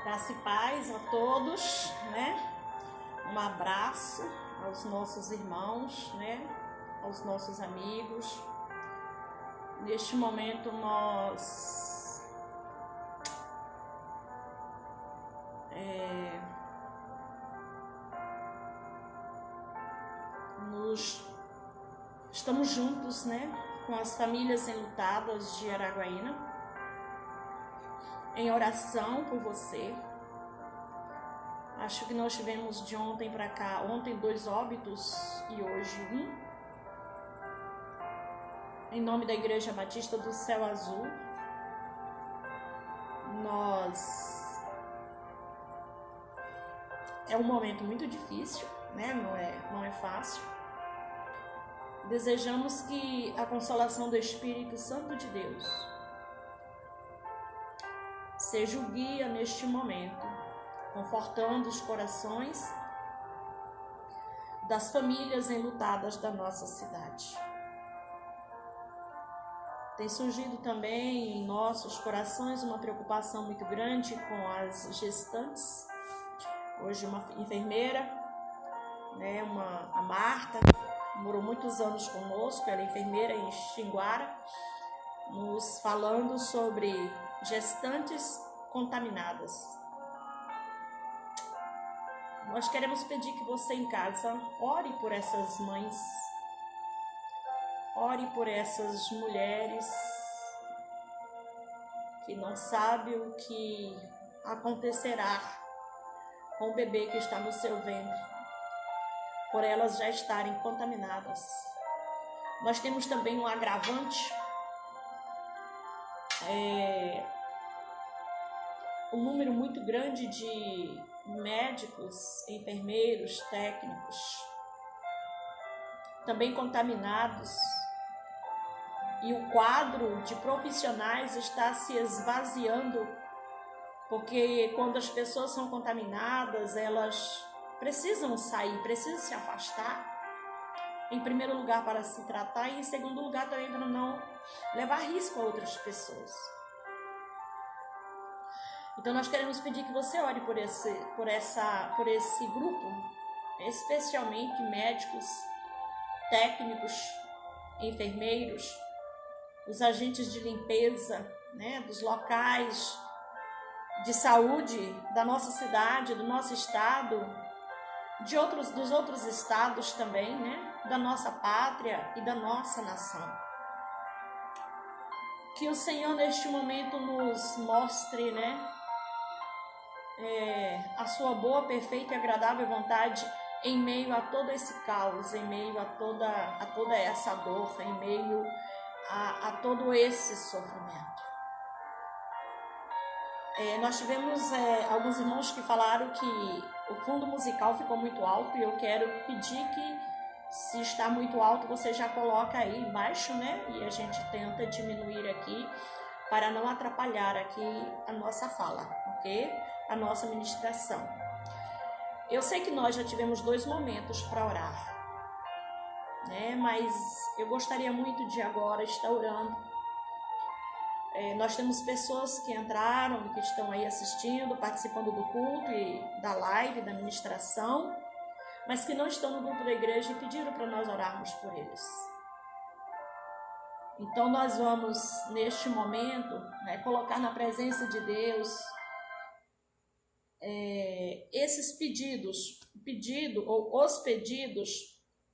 Graça e paz a todos, né? Um abraço aos nossos irmãos, né? Aos nossos amigos. Neste momento nós estamos juntos, né? Com as famílias enlutadas de Araguaína, em oração por você. Acho que nós tivemos de ontem para cá, ontem 2 óbitos e hoje 1. Em nome da Igreja Batista do Céu Azul, é um momento muito difícil, né? Não é fácil. Desejamos que a consolação do Espírito Santo de Deus seja o guia neste momento, confortando os corações das famílias enlutadas da nossa cidade. Tem surgido também em nossos corações uma preocupação muito grande com as gestantes. Hoje uma enfermeira, né, a Marta, morou muitos anos conosco, ela é enfermeira em Xinguara, nos falando sobre gestantes contaminadas. Nós queremos pedir que você em casa ore por essas mães, ore por essas mulheres que não sabem o que acontecerá com o bebê que está no seu ventre, por elas já estarem contaminadas. Nós temos também um agravante, um número muito grande de médicos, enfermeiros, técnicos, também contaminados, e o quadro de profissionais está se esvaziando, porque quando as pessoas são contaminadas, elas precisam sair, precisam se afastar, em primeiro lugar para se tratar e em segundo lugar também para não levar risco a outras pessoas. Então nós queremos pedir que você ore por esse grupo, especialmente médicos, técnicos, enfermeiros, os agentes de limpeza, né, dos locais de saúde da nossa cidade, do nosso estado, dos outros estados também, né, da nossa pátria e da nossa nação. Que o Senhor neste momento nos mostre, né, a sua boa, perfeita e agradável vontade em meio a todo esse caos, em meio a toda essa dor, em meio a todo esse sofrimento. Nós tivemos alguns irmãos que falaram que o fundo musical ficou muito alto, e eu quero pedir que, se está muito alto, você já coloca aí embaixo, né? E a gente tenta diminuir aqui para não atrapalhar aqui a nossa fala, ok? A nossa ministração. Eu sei que nós já tivemos 2 momentos para orar, né? Mas eu gostaria muito de agora estar orando. Nós temos pessoas que entraram, que estão aí assistindo, participando do culto e da live, da ministração, mas que não estão no grupo da igreja e pediram para nós orarmos por eles. Então nós vamos, neste momento, né, colocar na presença de Deus esses pedidos, os pedidos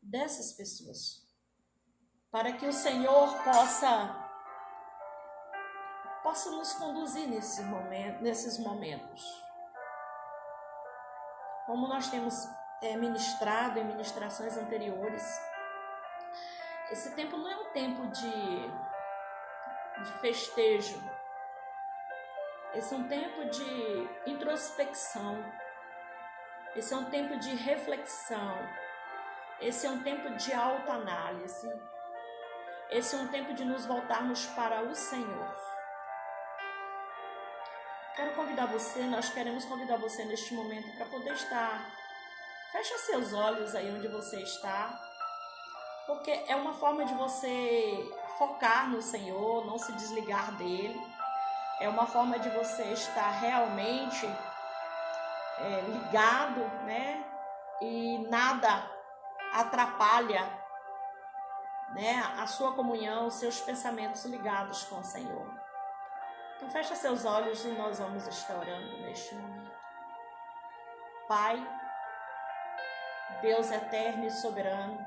dessas pessoas, para que o Senhor possa nos conduzir nesses momentos. Como nós temos ministrado em ministrações anteriores, esse tempo não é um tempo de festejo. Esse é um tempo de introspecção. Esse é um tempo de reflexão. Esse é um tempo de autoanálise. Esse é um tempo de nos voltarmos para o Senhor. Nós queremos convidar você neste momento para poder estar. Fecha seus olhos aí onde você está, porque é uma forma de você focar no Senhor, não se desligar dele. É uma forma de você estar realmente ligado, né? E nada atrapalha, né, a sua comunhão, os seus pensamentos ligados com o Senhor. Então fecha seus olhos e nós vamos estar orando neste momento. Pai, Deus eterno e soberano,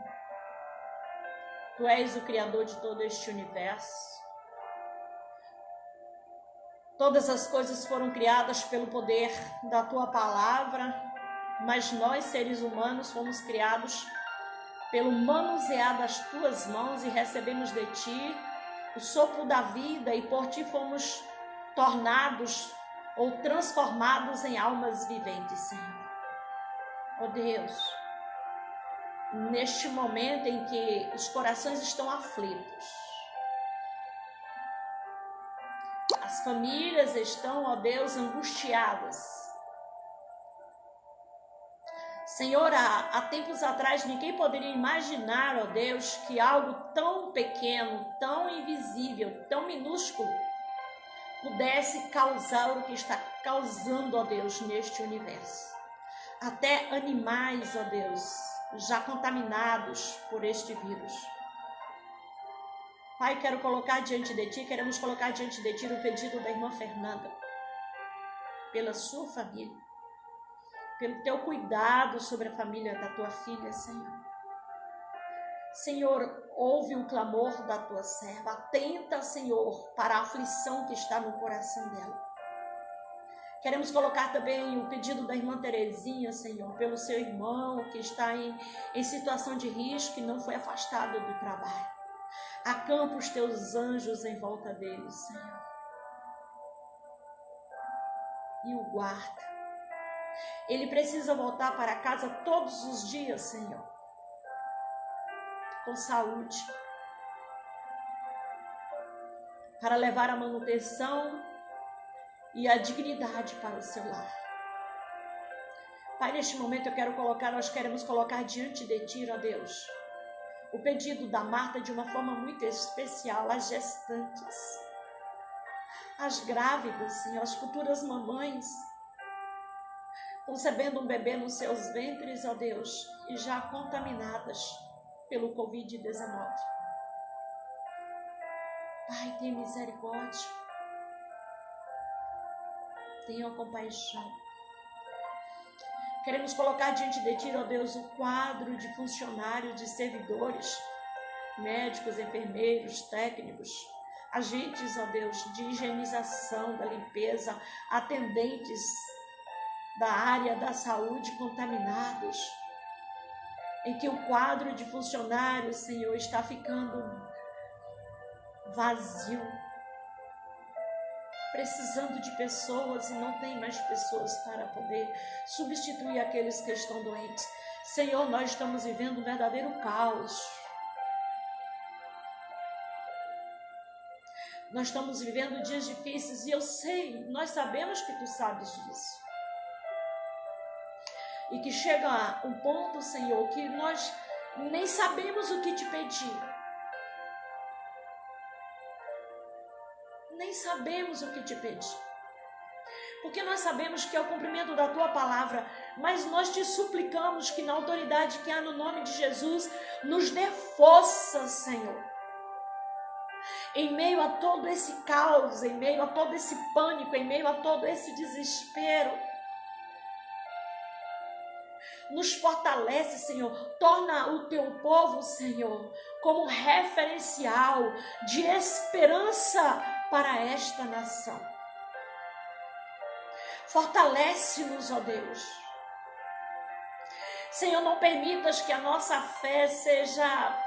Tu és o Criador de todo este universo. Todas as coisas foram criadas pelo poder da Tua palavra, mas nós, seres humanos, fomos criados pelo manusear das Tuas mãos e recebemos de Ti o sopro da vida e por Ti fomos tornados ou transformados em almas viventes, Senhor. Ó Deus, neste momento em que os corações estão aflitos, as famílias estão, ó Deus, angustiadas. Senhor, há tempos atrás ninguém poderia imaginar, ó Deus, que algo tão pequeno, tão invisível, tão minúsculo, pudesse causar o que está causando, ó Deus, neste universo. Até animais, ó Deus, já contaminados por este vírus. Pai, quero colocar diante de Ti, queremos colocar diante de Ti o pedido da irmã Fernanda, pela sua família, pelo Teu cuidado sobre a família da Tua filha, Senhor. Senhor, ouve o clamor da Tua serva, atenta, Senhor, para a aflição que está no coração dela. Queremos colocar também o pedido da irmã Terezinha, Senhor, pelo seu irmão que está em situação de risco e não foi afastado do trabalho. Acampa os Teus anjos em volta dele, Senhor, e o guarda. Ele precisa voltar para casa todos os dias, Senhor, com saúde, para levar a manutenção e a dignidade para o seu lar. Pai, neste momento nós queremos colocar diante de Ti, ó Deus, o pedido da Marta de uma forma muito especial, as gestantes, as grávidas, Senhor, as futuras mamães, concebendo um bebê nos seus ventres, ó Deus, e já contaminadas pelo Covid-19. Pai, tenha misericórdia, tenha compaixão. Queremos colocar diante de Ti, ó Deus, o quadro de funcionários, de servidores, médicos, enfermeiros, técnicos, agentes, ó Deus, de higienização, da limpeza, atendentes da área da saúde contaminados, em que o quadro de funcionários, Senhor, está ficando vazio, precisando de pessoas e não tem mais pessoas para poder substituir aqueles que estão doentes. Senhor, nós estamos vivendo um verdadeiro caos. Nós estamos vivendo dias difíceis e eu sei, nós sabemos que Tu sabes disso. E que chega um ponto, Senhor, que nós nem sabemos o que Te pedir. Nem sabemos o que Te pedir. Porque nós sabemos que é o cumprimento da Tua palavra, mas nós Te suplicamos que na autoridade que há no nome de Jesus, nos dê força, Senhor. Em meio a todo esse caos, em meio a todo esse pânico, em meio a todo esse desespero, nos fortalece, Senhor, torna o Teu povo, Senhor, como referencial de esperança para esta nação. Fortalece-nos, ó Deus. Senhor, não permitas que a nossa fé seja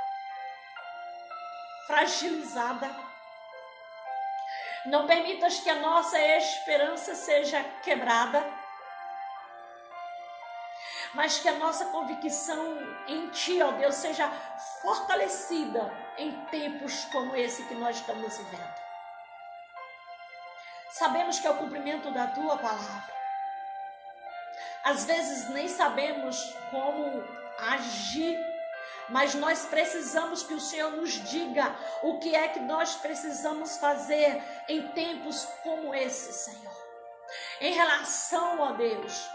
fragilizada. Não permitas que a nossa esperança seja quebrada, mas que a nossa convicção em Ti, ó Deus, seja fortalecida em tempos como esse que nós estamos vivendo. Sabemos que é o cumprimento da Tua palavra. Às vezes nem sabemos como agir, mas nós precisamos que o Senhor nos diga o que é que nós precisamos fazer em tempos como esse, Senhor. Em relação, ó Deus,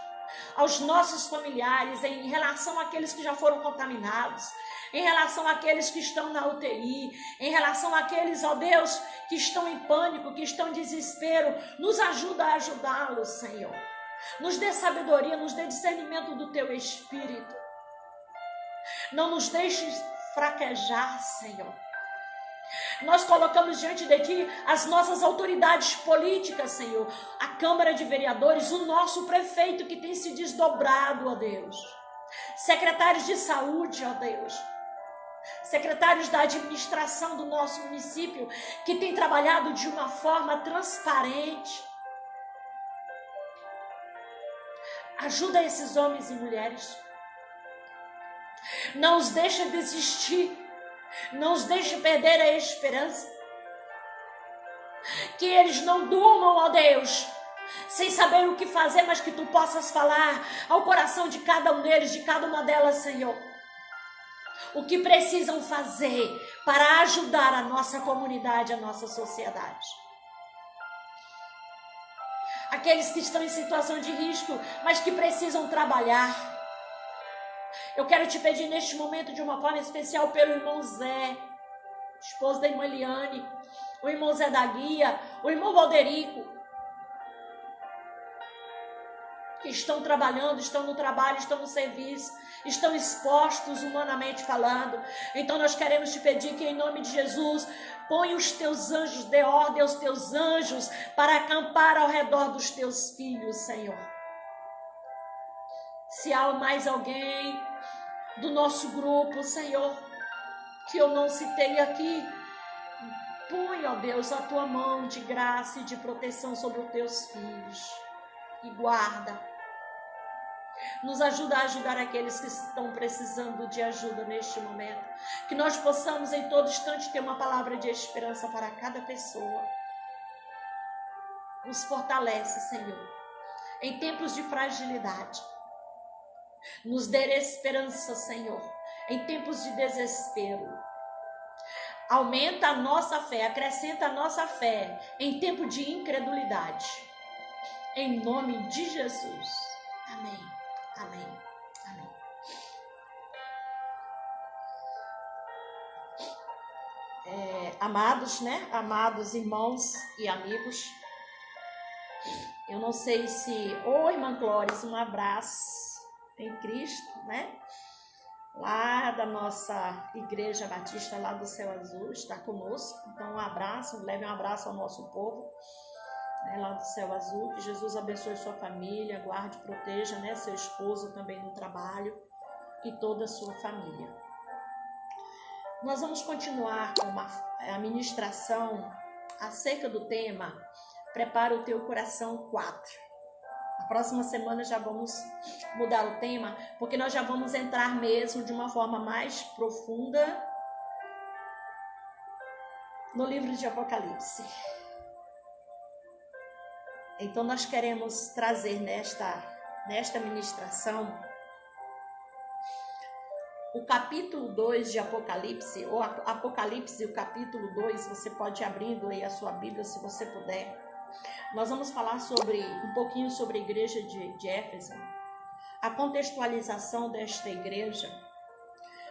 aos nossos familiares, em relação àqueles que já foram contaminados, em relação àqueles que estão na UTI, em relação àqueles, ó Deus, que estão em pânico, que estão em desespero. Nos ajuda a ajudá-los, Senhor. Nos dê sabedoria, nos dê discernimento do Teu Espírito. Não nos deixes fraquejar, Senhor. Nós colocamos diante de Ti as nossas autoridades políticas, Senhor. A Câmara de Vereadores, o nosso prefeito que tem se desdobrado, ó Deus. Secretários de saúde, ó Deus. Secretários da administração do nosso município, que tem trabalhado de uma forma transparente. Ajuda esses homens e mulheres. Não os deixe desistir. Não os deixe perder a esperança. Que eles não durmam, ó Deus, sem saber o que fazer, mas que Tu possas falar ao coração de cada um deles, de cada uma delas, Senhor. O que precisam fazer para ajudar a nossa comunidade, a nossa sociedade. Aqueles que estão em situação de risco, mas que precisam trabalhar. Eu quero te pedir neste momento de uma forma especial pelo irmão Zé, esposo da irmã Eliane, o irmão Zé da Guia, o irmão Valderico, que estão trabalhando, estão no trabalho, estão no serviço, estão expostos humanamente falando. Então nós queremos te pedir que em nome de Jesus, põe os Teus anjos, dê ordem aos Teus anjos para acampar ao redor dos Teus filhos, Senhor. Se há mais alguém do nosso grupo, Senhor, que eu não citei aqui, põe, ó Deus, a Tua mão de graça e de proteção sobre os Teus filhos e guarda. Nos ajuda a ajudar aqueles que estão precisando de ajuda neste momento. Que nós possamos em todo instante ter uma palavra de esperança para cada pessoa. Nos fortalece, Senhor, em tempos de fragilidade. Nos dê esperança, Senhor, em tempos de desespero. Aumenta a nossa fé, acrescenta a nossa fé em tempo de incredulidade. Em nome de Jesus. Amém. Amém. Amém. Amados, né? Amados irmãos e amigos. Eu não sei se... Oi, irmã Clóris, um abraço em Cristo, né? Lá da nossa Igreja Batista, lá do Céu Azul, está conosco. Então, um abraço, leve um abraço ao nosso povo, né, lá do Céu Azul. Que Jesus abençoe sua família, guarde, proteja, né, seu esposo também no trabalho e toda a sua família. Nós vamos continuar com a ministração acerca do tema Prepara o Teu Coração 4. A próxima semana já vamos mudar o tema, porque nós já vamos entrar mesmo de uma forma mais profunda no livro de Apocalipse. Então nós queremos trazer nesta ministração o capítulo 2 de Apocalipse, ou Apocalipse, o capítulo 2, você pode ir abrindo aí a sua Bíblia se você puder. Nós vamos falar um pouquinho sobre a igreja de Éfeso, a contextualização desta igreja.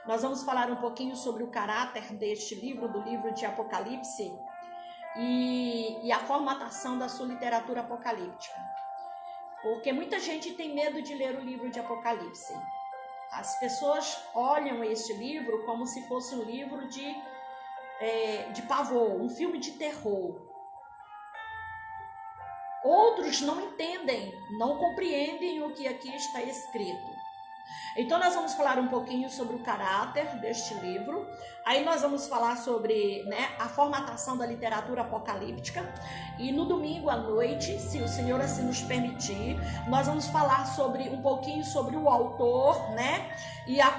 Nós vamos falar um pouquinho sobre o caráter deste livro, do livro de Apocalipse, e a formatação da sua literatura apocalíptica. Porque muita gente tem medo de ler o livro de Apocalipse. As pessoas olham este livro como se fosse um livro de pavor, um filme de terror. Outros não entendem, não compreendem o que aqui está escrito. Então nós vamos falar um pouquinho sobre o caráter deste livro. Aí nós vamos falar sobre, né, a formatação da literatura apocalíptica. E no domingo à noite, se o Senhor assim nos permitir, nós vamos falar um pouquinho sobre o autor, né, e a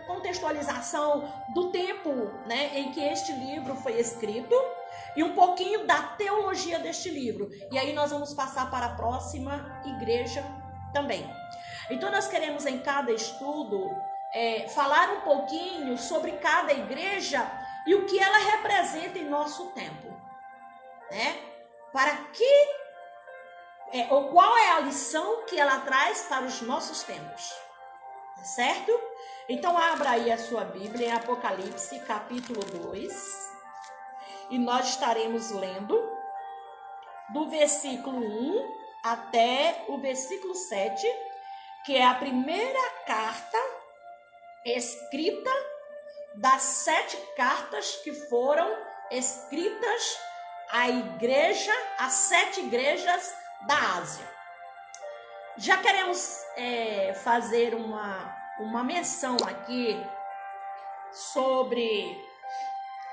contextualização do tempo, né, em que este livro foi escrito. E um pouquinho da teologia deste livro. E aí nós vamos passar para a próxima igreja também. Então nós queremos em cada estudo falar um pouquinho sobre cada igreja e o que ela representa em nosso tempo, né? Para que ou qual é a lição que ela traz para os nossos tempos, certo? Então abra aí a sua Bíblia em Apocalipse capítulo 2 e nós estaremos lendo do versículo 1 até o versículo 7, que é a primeira carta escrita das 7 cartas que foram escritas à igreja, às 7 igrejas da Ásia. Já queremos fazer uma menção aqui sobre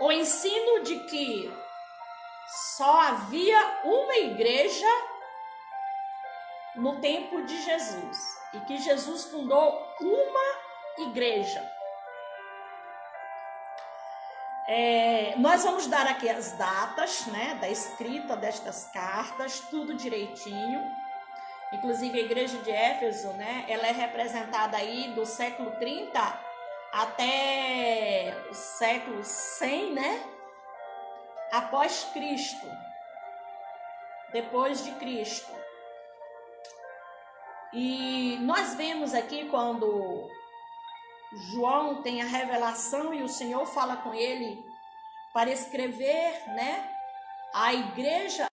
o ensino de que só havia uma igreja no tempo de Jesus e que Jesus fundou uma igreja. Nós vamos dar aqui as datas, né, da escrita destas cartas, tudo direitinho. Inclusive a igreja de Éfeso, né, ela é representada aí do século 30 até o século 100, né, após Cristo, depois de Cristo. E nós vemos aqui quando João tem a revelação e o Senhor fala com ele para escrever, né, a igreja,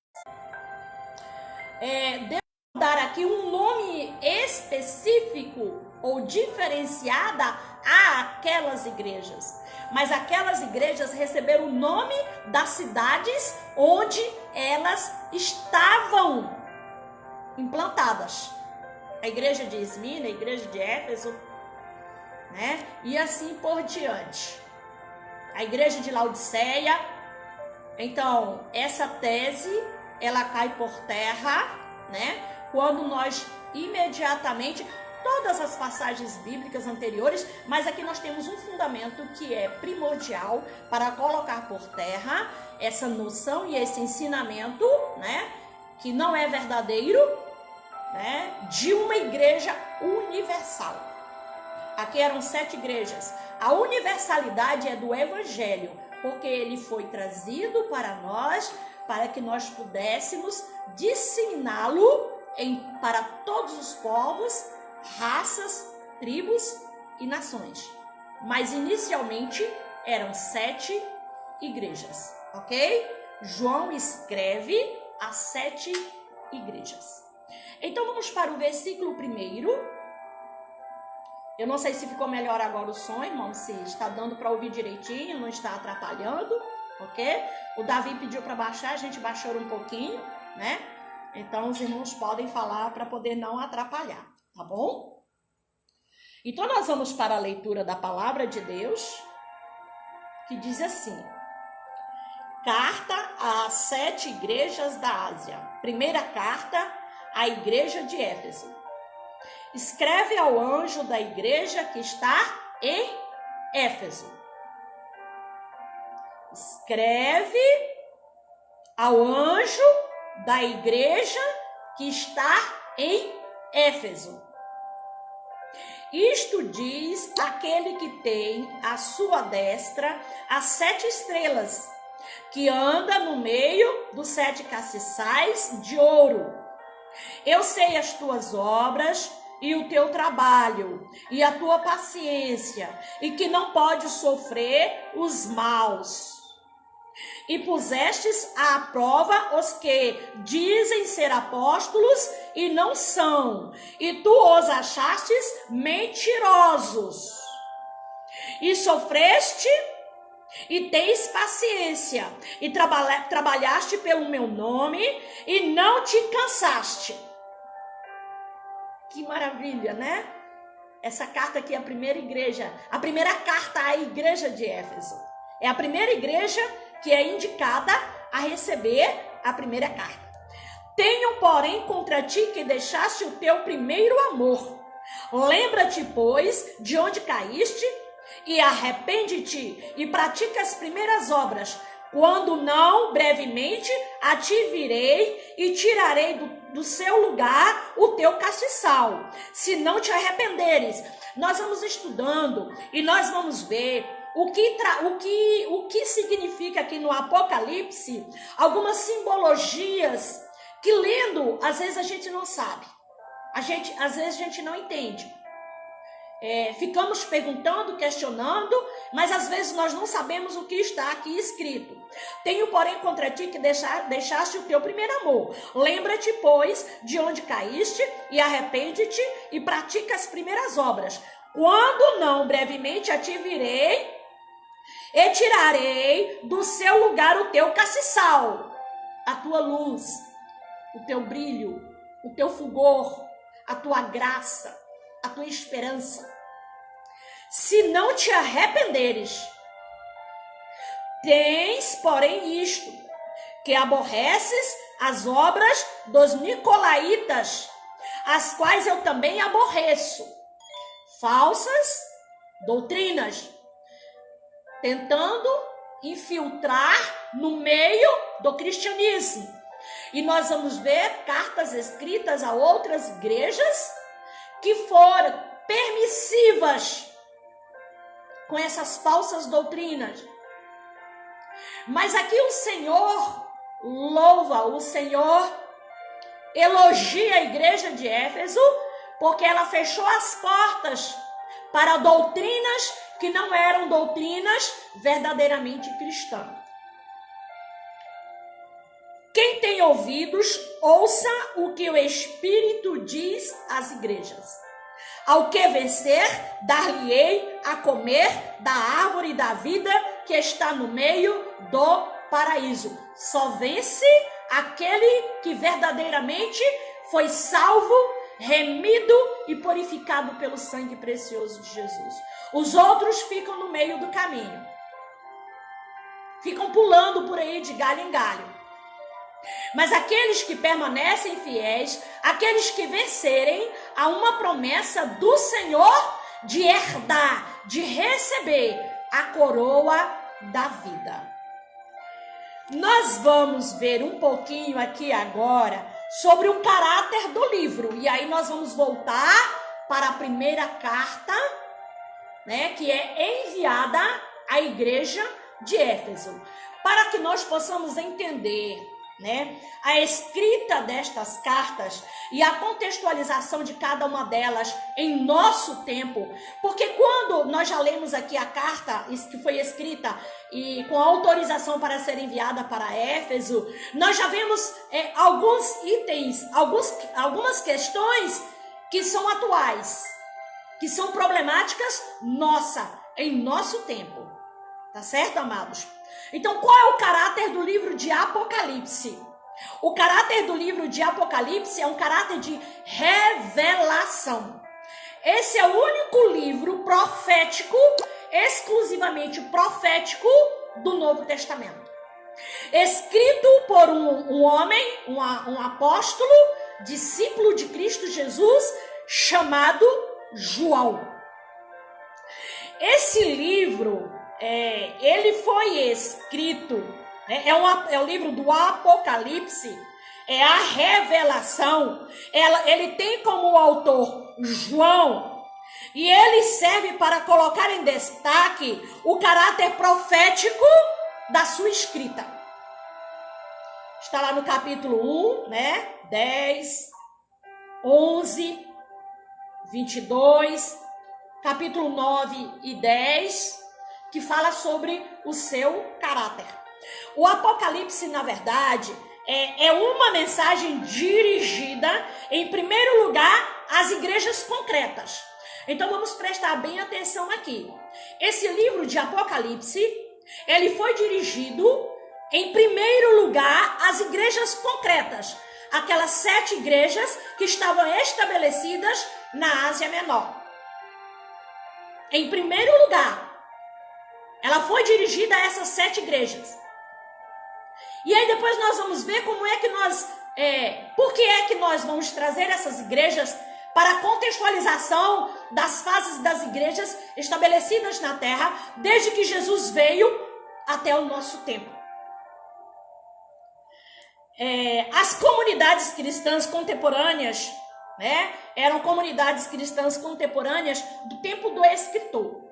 devo dar aqui um nome específico ou diferenciada àquelas igrejas. Mas aquelas igrejas receberam o nome das cidades onde elas estavam implantadas. A igreja de Esmina, a igreja de Éfeso, né? E assim por diante. A igreja de Laodiceia. Então, essa tese, ela cai por terra, né? Quando nós imediatamente, todas as passagens bíblicas anteriores, mas aqui nós temos um fundamento que é primordial para colocar por terra essa noção e esse ensinamento, né? Que não é verdadeiro, né? De uma igreja universal. Aqui eram 7 igrejas. A universalidade é do evangelho, porque ele foi trazido para nós, para que nós pudéssemos disseminá-lo para todos os povos, raças, tribos e nações. Mas inicialmente eram 7 igrejas, ok? João escreve as 7 igrejas. Então vamos para o versículo 1. Eu não sei se ficou melhor agora o som, irmão, se está dando para ouvir direitinho, não está atrapalhando, ok? O Davi pediu para baixar, a gente baixou um pouquinho, né? Então os irmãos podem falar para poder não atrapalhar, tá bom? Então nós vamos para a leitura da palavra de Deus, que diz assim: Carta às 7 igrejas da Ásia. Primeira carta à igreja de Éfeso. Escreve ao anjo da igreja que está em Éfeso. Escreve ao anjo da igreja que está em Éfeso. Isto diz aquele que tem à sua destra as 7 estrelas, que anda no meio dos 7 castiçais de ouro. Eu sei as tuas obras e o teu trabalho e a tua paciência, e que não podes sofrer os maus. E pusestes à prova os que dizem ser apóstolos e não são, e tu os achastes mentirosos. E sofreste e tens paciência, e trabalhaste pelo meu nome e não te cansaste. Que maravilha, né? Essa carta aqui é a primeira igreja, a primeira carta à igreja de Éfeso. É a primeira igreja que é indicada a receber a primeira carta. Tenho, porém, contra ti que deixaste o teu primeiro amor. Lembra-te, pois, de onde caíste, e arrepende-te e pratica as primeiras obras. Quando não, brevemente, a ti virei e tirarei do seu lugar o teu castiçal, se não te arrependeres. Nós vamos estudando e nós vamos ver o que significa aqui no Apocalipse algumas simbologias que lendo, às vezes a gente não sabe. Às vezes a gente não entende. Ficamos perguntando, questionando, mas às vezes nós não sabemos o que está aqui escrito. Tenho, porém, contra ti que deixaste o teu primeiro amor. Lembra-te, pois, de onde caíste, e arrepende-te, e pratica as primeiras obras. Quando não, brevemente a ti virei, e tirarei do seu lugar o teu castiçal, a tua luz, o teu brilho, o teu fulgor, a tua graça, a tua esperança. Se não te arrependeres, tens, porém, isto, que aborreces as obras dos nicolaítas, as quais eu também aborreço, falsas doutrinas, tentando infiltrar no meio do cristianismo. E nós vamos ver cartas escritas a outras igrejas que foram permissivas com essas falsas doutrinas. Mas aqui o Senhor louva, o Senhor elogia a igreja de Éfeso, porque ela fechou as portas para doutrinas que não eram doutrinas verdadeiramente cristãs. Quem tem ouvidos, ouça o que o Espírito diz às igrejas. Ao que vencer, dar-lhe-ei a comer da árvore da vida que está no meio do paraíso. Só vence aquele que verdadeiramente foi salvo, remido e purificado pelo sangue precioso de Jesus. Os outros ficam no meio do caminho. Ficam pulando por aí de galho em galho. Mas aqueles que permanecem fiéis, aqueles que vencerem, há uma promessa do Senhor de herdar, de receber a coroa da vida. Nós vamos ver um pouquinho aqui agora sobre o caráter do livro. E aí nós vamos voltar para a primeira carta, né, que é enviada à igreja de Éfeso, para que nós possamos entender, né, a escrita destas cartas e a contextualização de cada uma delas em nosso tempo, porque quando nós já lemos aqui a carta que foi escrita e com autorização para ser enviada para Éfeso, nós já vemos alguns itens, algumas questões que são atuais, que são problemáticas em nosso tempo, tá certo, amados? Então, qual é o caráter do livro de Apocalipse? O caráter do livro de Apocalipse é um caráter de revelação. Esse é o único livro profético, exclusivamente profético, do Novo Testamento. Escrito por um homem, um apóstolo, discípulo de Cristo Jesus, chamado João. Esse livro, ele foi escrito, né, é o livro do Apocalipse, é a revelação. Ele tem como autor João, e ele serve para colocar em destaque o caráter profético da sua escrita. Está lá no capítulo 1, né, 10, 11, 22, capítulo 9 e 10, que fala sobre o seu caráter. O Apocalipse, na verdade, é uma mensagem dirigida, em primeiro lugar, às igrejas concretas. Então, vamos prestar bem atenção aqui. Esse livro de Apocalipse, ele foi dirigido, em primeiro lugar, às igrejas concretas. Aquelas 7 igrejas que estavam estabelecidas na Ásia Menor. Em primeiro lugar, ela foi dirigida a essas 7 igrejas. E aí depois nós vamos ver como é que por que é que nós vamos trazer essas igrejas para a contextualização das fases das igrejas estabelecidas na terra, desde que Jesus veio até o nosso tempo. As comunidades cristãs contemporâneas, né, eram comunidades cristãs contemporâneas do tempo do escritor.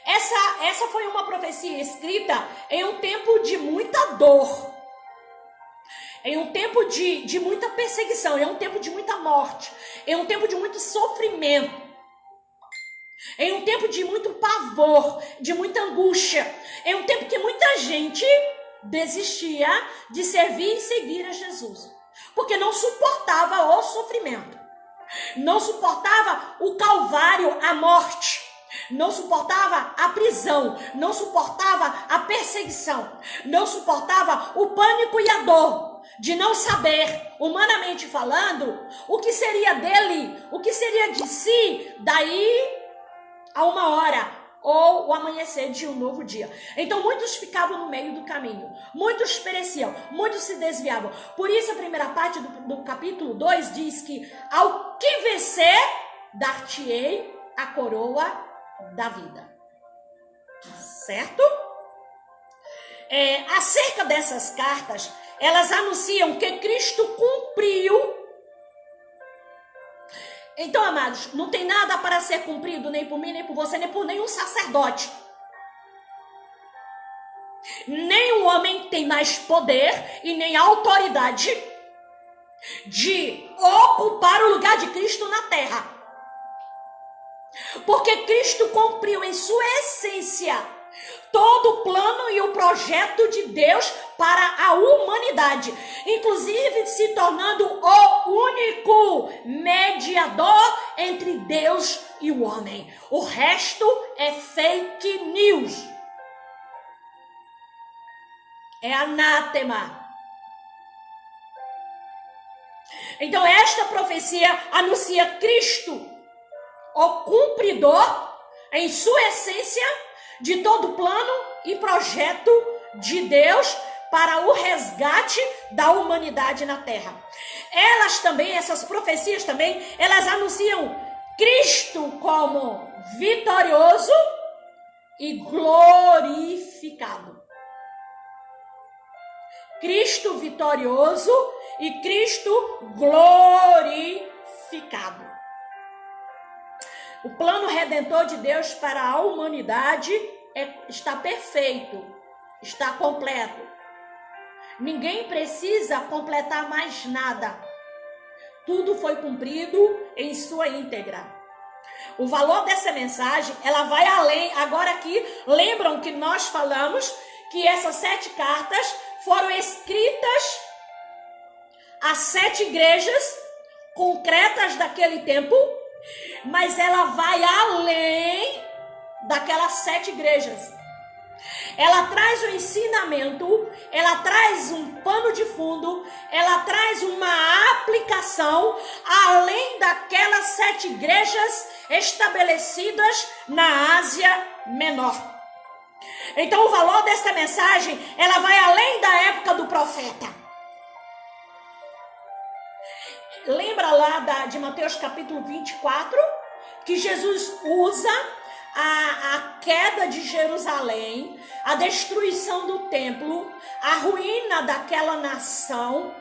Essa foi uma profecia escrita em um tempo de muita dor. em um tempo de muita perseguição, em um tempo de muita morte, em um tempo de muito sofrimento, em um tempo de muito pavor, de muita angústia, em um tempo que muita gente desistia de servir e seguir a Jesus, porque não suportava o sofrimento, não suportava o calvário, a morte, não suportava a prisão, não suportava a perseguição, não suportava o pânico e a dor de não saber, humanamente falando, o que seria dele, o que seria de si, daí a uma hora ou o amanhecer de um novo dia. Então muitos ficavam no meio do caminho, muitos pereciam, muitos se desviavam. Por isso a primeira parte do capítulo 2 diz que ao que vencer, dar-te-ei a coroa da vida. Certo? Acerca dessas cartas, elas anunciam que Cristo cumpriu. Então, amados, não tem nada para ser cumprido, nem por mim, nem por você, nem por nenhum sacerdote. Nenhum homem tem mais poder e nem autoridade de ocupar o lugar de Cristo na terra. Porque Cristo cumpriu em sua essência todo o plano e o projeto de Deus para a humanidade, inclusive se tornando o único mediador entre Deus e o homem. O resto é fake news, é anátema. Então esta profecia anuncia Cristo, o cumpridor em sua essência de todo plano e projeto de Deus para o resgate da humanidade na terra. Elas também, essas profecias também, elas anunciam Cristo como vitorioso e glorificado. Cristo vitorioso e Cristo glorificado. O plano redentor de Deus para a humanidade está perfeito, está completo. Ninguém precisa completar mais nada. Tudo foi cumprido em sua íntegra. O valor dessa mensagem, ela vai além. Agora aqui, lembram que nós falamos que essas 7 cartas foram escritas às 7 igrejas concretas daquele tempo, mas ela vai além daquelas 7 igrejas. Ela traz um ensinamento, ela traz um pano de fundo, ela traz uma aplicação além daquelas 7 igrejas estabelecidas na Ásia Menor. Então o valor desta mensagem, ela vai além da época do profeta. Lembra lá de Mateus capítulo 24, que Jesus usa a queda de Jerusalém, a destruição do templo, a ruína daquela nação,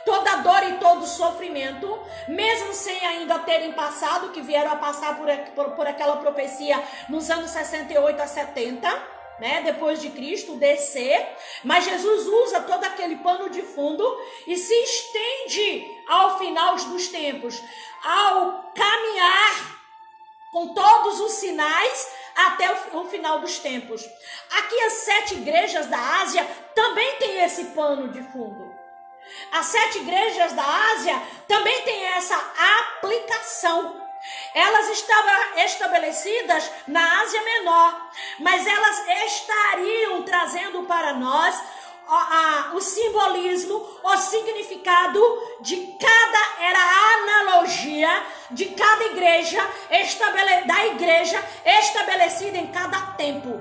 toda dor e todo sofrimento, mesmo sem ainda terem passado, que vieram a passar por aquela profecia nos anos 68 a 70, né, depois de Cristo descer, mas Jesus usa todo aquele pano de fundo e se estende ao final dos tempos, ao caminhar com todos os sinais até o final dos tempos. Aqui as 7 igrejas da Ásia também têm esse pano de fundo. As 7 igrejas da Ásia também têm essa aplicação. Elas estavam estabelecidas na Ásia Menor, mas elas estariam trazendo para nós o simbolismo, o significado de cada, era a analogia de cada igreja, da igreja estabelecida em cada tempo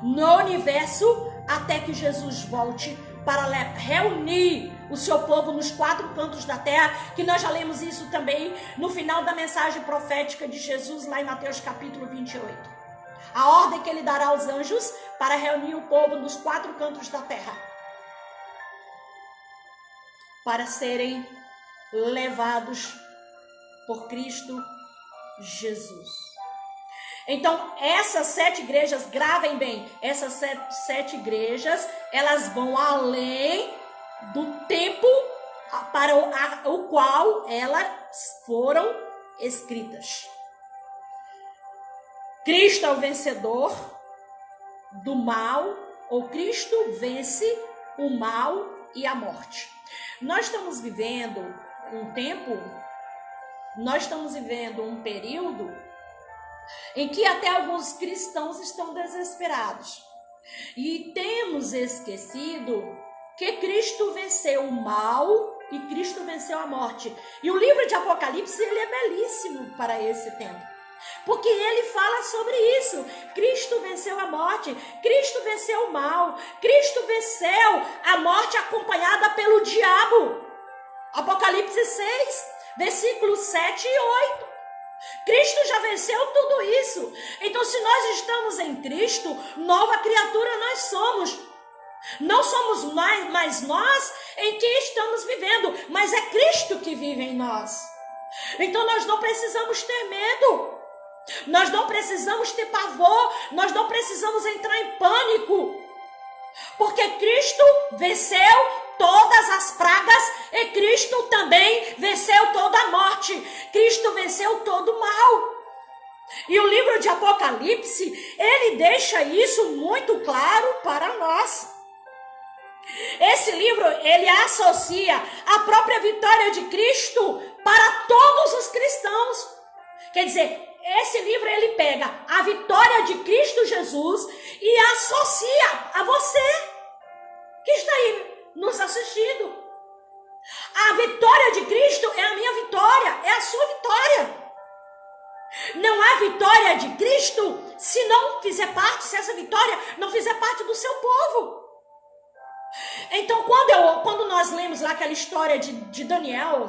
no universo, até que Jesus volte para reunir o seu povo nos 4 cantos da terra, que nós já lemos isso também no final da mensagem profética de Jesus, lá em Mateus capítulo 28. A ordem que ele dará aos anjos para reunir o povo nos 4 cantos da terra, para serem levados por Cristo Jesus. Então, essas 7 igrejas, gravem bem, essas 7 igrejas, elas vão além do tempo para o qual elas foram escritas. Cristo é o vencedor do mal, ou Cristo vence o mal e a morte. Nós estamos vivendo um tempo, nós estamos vivendo um período em que até alguns cristãos estão desesperados. E temos esquecido que Cristo venceu o mal e Cristo venceu a morte. E o livro de Apocalipse, ele é belíssimo para esse tempo, porque ele fala sobre isso. Cristo venceu a morte, Cristo venceu o mal, Cristo venceu a morte acompanhada pelo diabo. Apocalipse 6, versículos 7 e 8. Cristo já venceu tudo isso. Então, se nós estamos em Cristo, nova criatura nós somos. Não somos mais nós em que estamos vivendo, mas é Cristo que vive em nós. Então, nós não precisamos ter medo. Nós não precisamos ter pavor. Nós não precisamos entrar em pânico. Porque Cristo venceu todas as pragas e Cristo também venceu toda a morte. Cristo venceu todo o mal. E o livro de Apocalipse, ele deixa isso muito claro para nós. Esse livro, ele associa a própria vitória de Cristo para todos os cristãos. Quer dizer, esse livro, ele pega a vitória de Cristo Jesus e associa a você que está aí nos assistindo. A vitória de Cristo é a minha vitória, é a sua vitória. Não há vitória de Cristo se não fizer parte, se essa vitória não fizer parte do seu povo. Então, quando nós lemos lá aquela história de Daniel,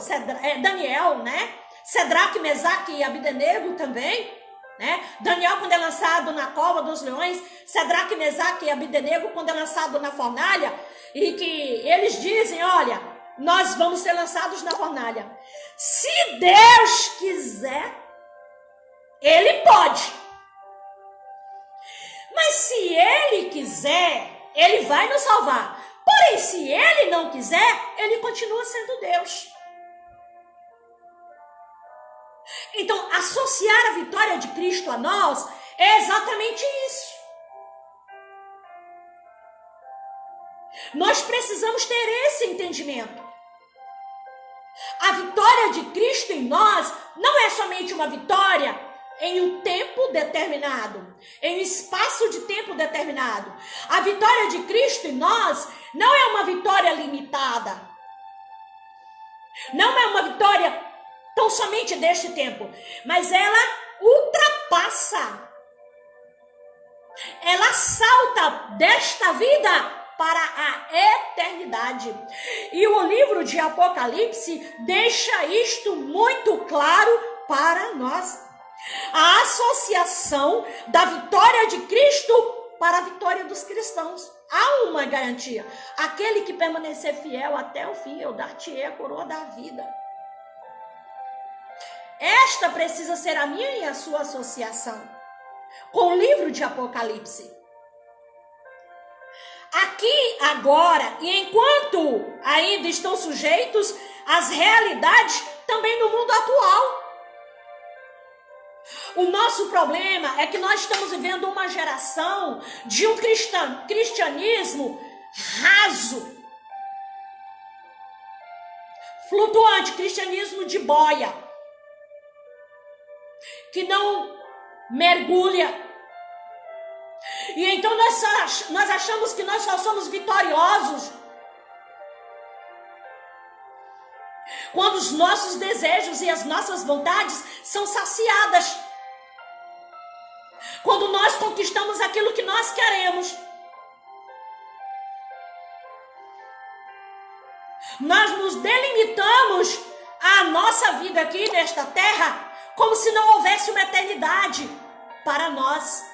né? Sedraque, Mesaque e Abdenego também, né? Daniel, quando é lançado na cova dos leões, Sedraque, Mesaque e Abdenego, quando é lançado na fornalha, e que eles dizem, olha, nós vamos ser lançados na fornalha. Se Deus quiser, Ele pode. Mas se Ele quiser, Ele vai nos salvar. Porém, se Ele não quiser, Ele continua sendo Deus. Então, associar a vitória de Cristo a nós é exatamente isso. Nós precisamos ter esse entendimento. A vitória de Cristo em nós não é somente uma vitória em um tempo determinado, em um espaço de tempo determinado. A vitória de Cristo em nós não é uma vitória limitada. Não é uma vitória tão somente deste tempo, mas ela ultrapassa. Ela salta desta vida para a eternidade. E o livro de Apocalipse deixa isto muito claro para nós. A associação da vitória de Cristo para a vitória dos cristãos. Há uma garantia. Aquele que permanecer fiel até o fim, eu dar-te-ei a coroa da vida. Esta precisa ser a minha e a sua associação com o livro de Apocalipse. Aqui, agora, e enquanto ainda estão sujeitos às realidades também no mundo atual. O nosso problema é que nós estamos vivendo uma geração de um cristianismo raso, flutuante, cristianismo de boia, que não mergulha. E então nós achamos que nós só somos vitoriosos quando os nossos desejos e as nossas vontades são saciadas. Quando nós conquistamos aquilo que nós queremos. Nós nos delimitamos a nossa vida aqui nesta terra como se não houvesse uma eternidade para nós.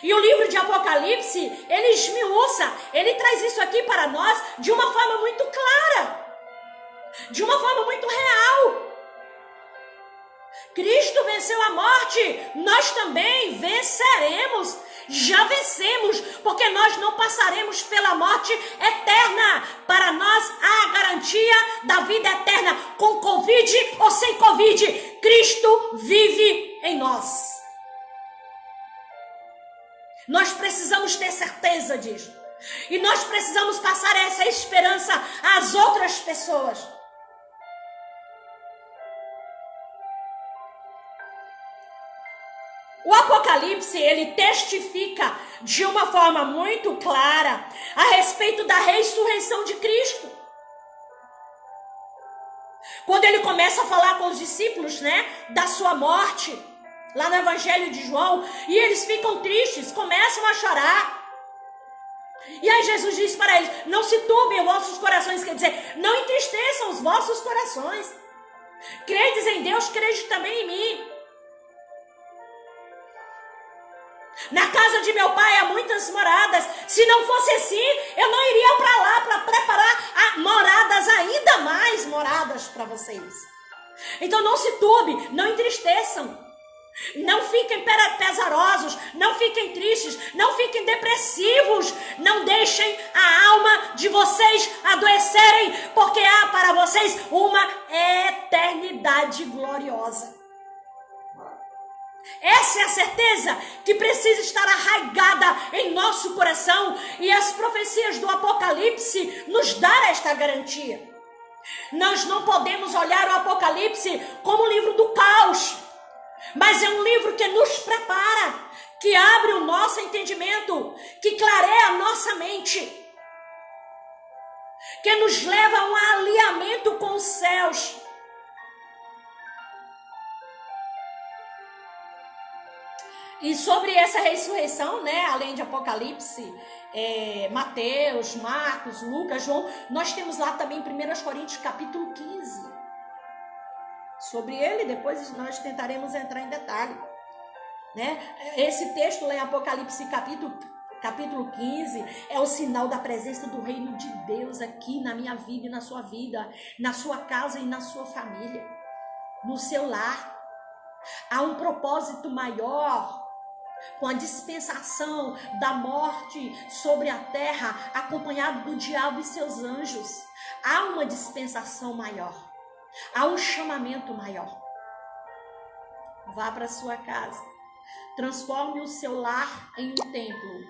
E o livro de Apocalipse, ele esmiuça, ele traz isso aqui para nós de uma forma muito clara, de uma forma muito real. Cristo venceu a morte, nós também venceremos. já vencemos, porque nós não passaremos pela morte eterna. Para nós há a garantia da vida eterna, com Covid ou sem Covid. Cristo vive em nós. Nós precisamos ter certeza disso. E nós precisamos passar essa esperança às outras pessoas. O Apocalipse, ele testifica de uma forma muito clara a respeito da ressurreição de Cristo. Quando ele começa a falar com os discípulos, né, da sua morte, lá no Evangelho de João, e eles ficam tristes, começam a chorar. E aí Jesus diz para eles: não se turbem os vossos corações, quer dizer, não entristeçam os vossos corações. Credes em Deus, crede também em mim. Na casa de meu pai há muitas moradas. Se não fosse assim, eu não iria para lá para preparar moradas, ainda mais moradas para vocês. Então não se turbe, não entristeçam. Não fiquem pesarosos, não fiquem tristes, não fiquem depressivos. Não deixem a alma de vocês adoecerem, porque há para vocês uma eternidade gloriosa. Essa é a certeza que precisa estar arraigada em nosso coração, e as profecias do Apocalipse nos dão esta garantia. Nós não podemos olhar o Apocalipse como um livro do caos, mas é um livro que nos prepara, que abre o nosso entendimento, que clareia a nossa mente, que nos leva a um alinhamento com os céus. E sobre essa ressurreição, né, além de Apocalipse, Mateus, Marcos, Lucas, João, nós temos lá também 1 Coríntios capítulo 15. Sobre ele, depois nós tentaremos entrar em detalhe, né? Esse texto lá em Apocalipse capítulo 15 é o sinal da presença do reino de Deus aqui na minha vida e na sua vida, na sua casa e na sua família, no seu lar. Há um propósito maior com a dispensação da morte sobre a terra, acompanhado do diabo e seus anjos. Há uma dispensação maior, há um chamamento maior. Vá para sua casa, transforme o seu lar em um templo,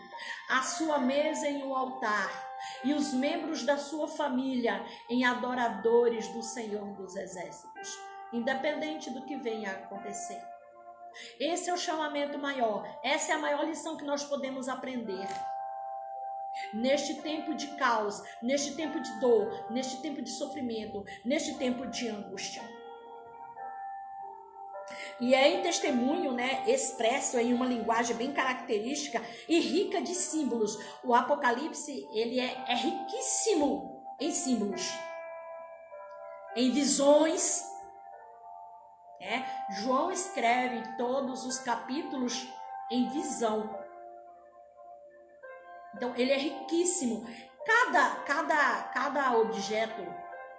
a sua mesa em um altar, e os membros da sua família em adoradores do Senhor dos Exércitos, independente do que venha a acontecer. Esse é o chamamento maior, essa é a maior lição que nós podemos aprender. Neste tempo de caos, neste tempo de dor, neste tempo de sofrimento, neste tempo de angústia. E é em testemunho, né, expresso em uma linguagem bem característica e rica de símbolos. O Apocalipse, ele é riquíssimo em símbolos, em visões. João escreve todos os capítulos em visão. Então ele é riquíssimo. Cada objeto,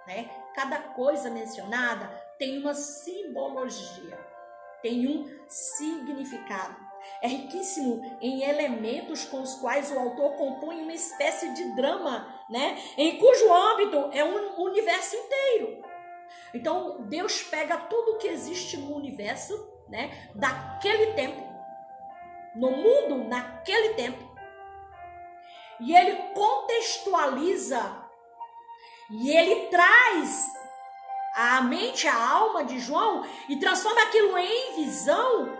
né, cada coisa mencionada tem uma simbologia, tem um significado. É riquíssimo em elementos com os quais o autor compõe uma espécie de drama, né, em cujo âmbito é um universo inteiro. Então Deus pega tudo que existe no universo, né, daquele tempo, no mundo naquele tempo, e ele contextualiza, e ele traz à mente, a alma de João, e transforma aquilo em visão,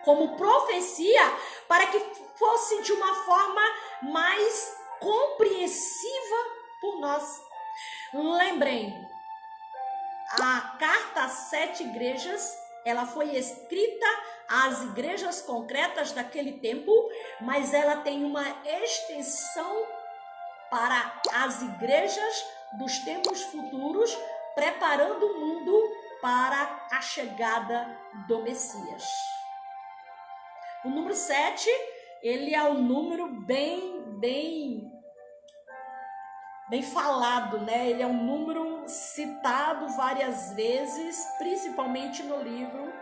como profecia, para que fosse de uma forma mais compreensível por nós. Lembrem, a carta às 7 igrejas, ela foi escrita às igrejas concretas daquele tempo, mas ela tem uma extensão para as igrejas dos tempos futuros, preparando o mundo para a chegada do Messias. O número 7, ele é um número bem falado, né? Ele é um número citado várias vezes, principalmente no livro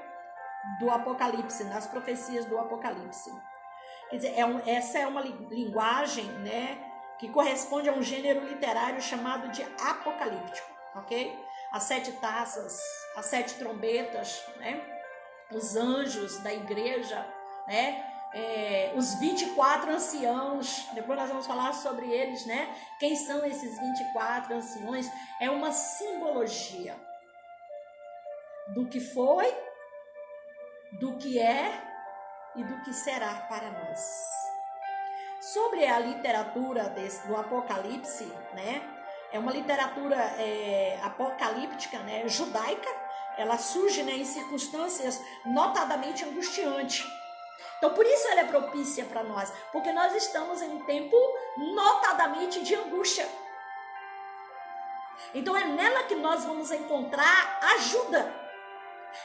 do Apocalipse, nas profecias do Apocalipse. Quer dizer, essa é uma linguagem, né, que corresponde a um gênero literário chamado de apocalíptico, ok? As 7 taças, as 7 trombetas, né? Os anjos da igreja, né? Os 24 anciãos, depois nós vamos falar sobre eles, né? Quem são esses 24 anciões? É uma simbologia do que foi, do que é e do que será para nós. Sobre a literatura do Apocalipse, né? É uma literatura apocalíptica, né? Judaica. Ela surge, né, em circunstâncias notadamente angustiantes. Então, por isso ela é propícia para nós, porque nós estamos em um tempo notadamente de angústia. Então, é nela que nós vamos encontrar ajuda.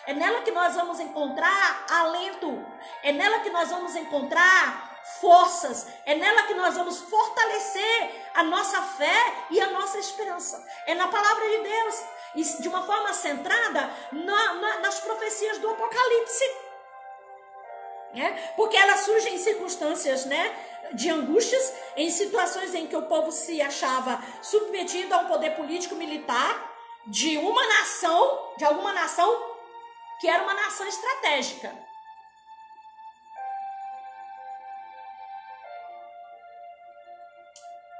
É nela que nós vamos encontrar alento. É nela que nós vamos encontrar forças. É nela que nós vamos fortalecer a nossa fé e a nossa esperança. É na palavra de Deus. E de uma forma centrada nas profecias do Apocalipse. Porque ela surge em circunstâncias, né, de angústias, em situações em que o povo se achava submetido a um poder político militar de uma nação, de alguma nação que era uma nação estratégica.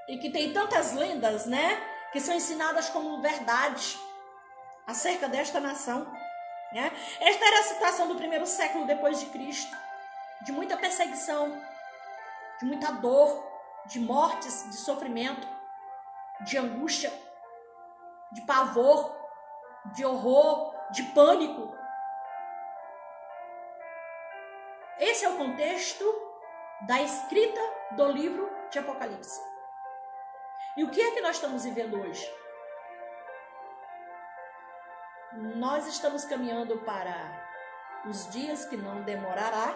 E que tem tantas lendas, né, que são ensinadas como verdade acerca desta nação, né? Esta era a situação do primeiro século depois de Cristo, de muita perseguição, de muita dor, de mortes, de sofrimento, de angústia, de pavor, de horror, de pânico. Esse é o contexto da escrita do livro de Apocalipse. E o que é que nós estamos vivendo hoje? Nós estamos caminhando para os dias que não demorará,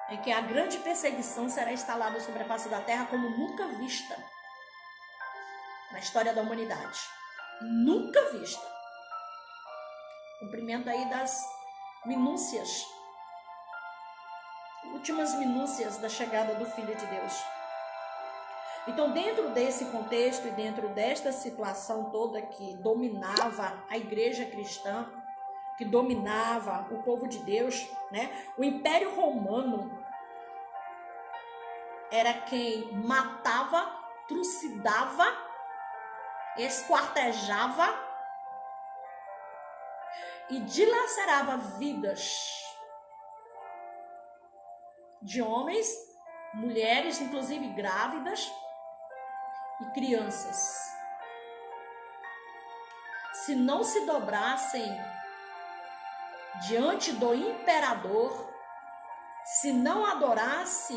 em que a grande perseguição será instalada sobre a face da terra como nunca vista na história da humanidade. Nunca vista. Cumprimento aí das minúcias, últimas minúcias da chegada do Filho de Deus. Então, dentro desse contexto e dentro desta situação toda que dominava a igreja cristã, que dominava o povo de Deus, né? O Império Romano era quem matava, trucidava, esquartejava e dilacerava vidas de homens, mulheres, inclusive grávidas, e crianças. Se não se dobrassem diante do imperador, se não adorasse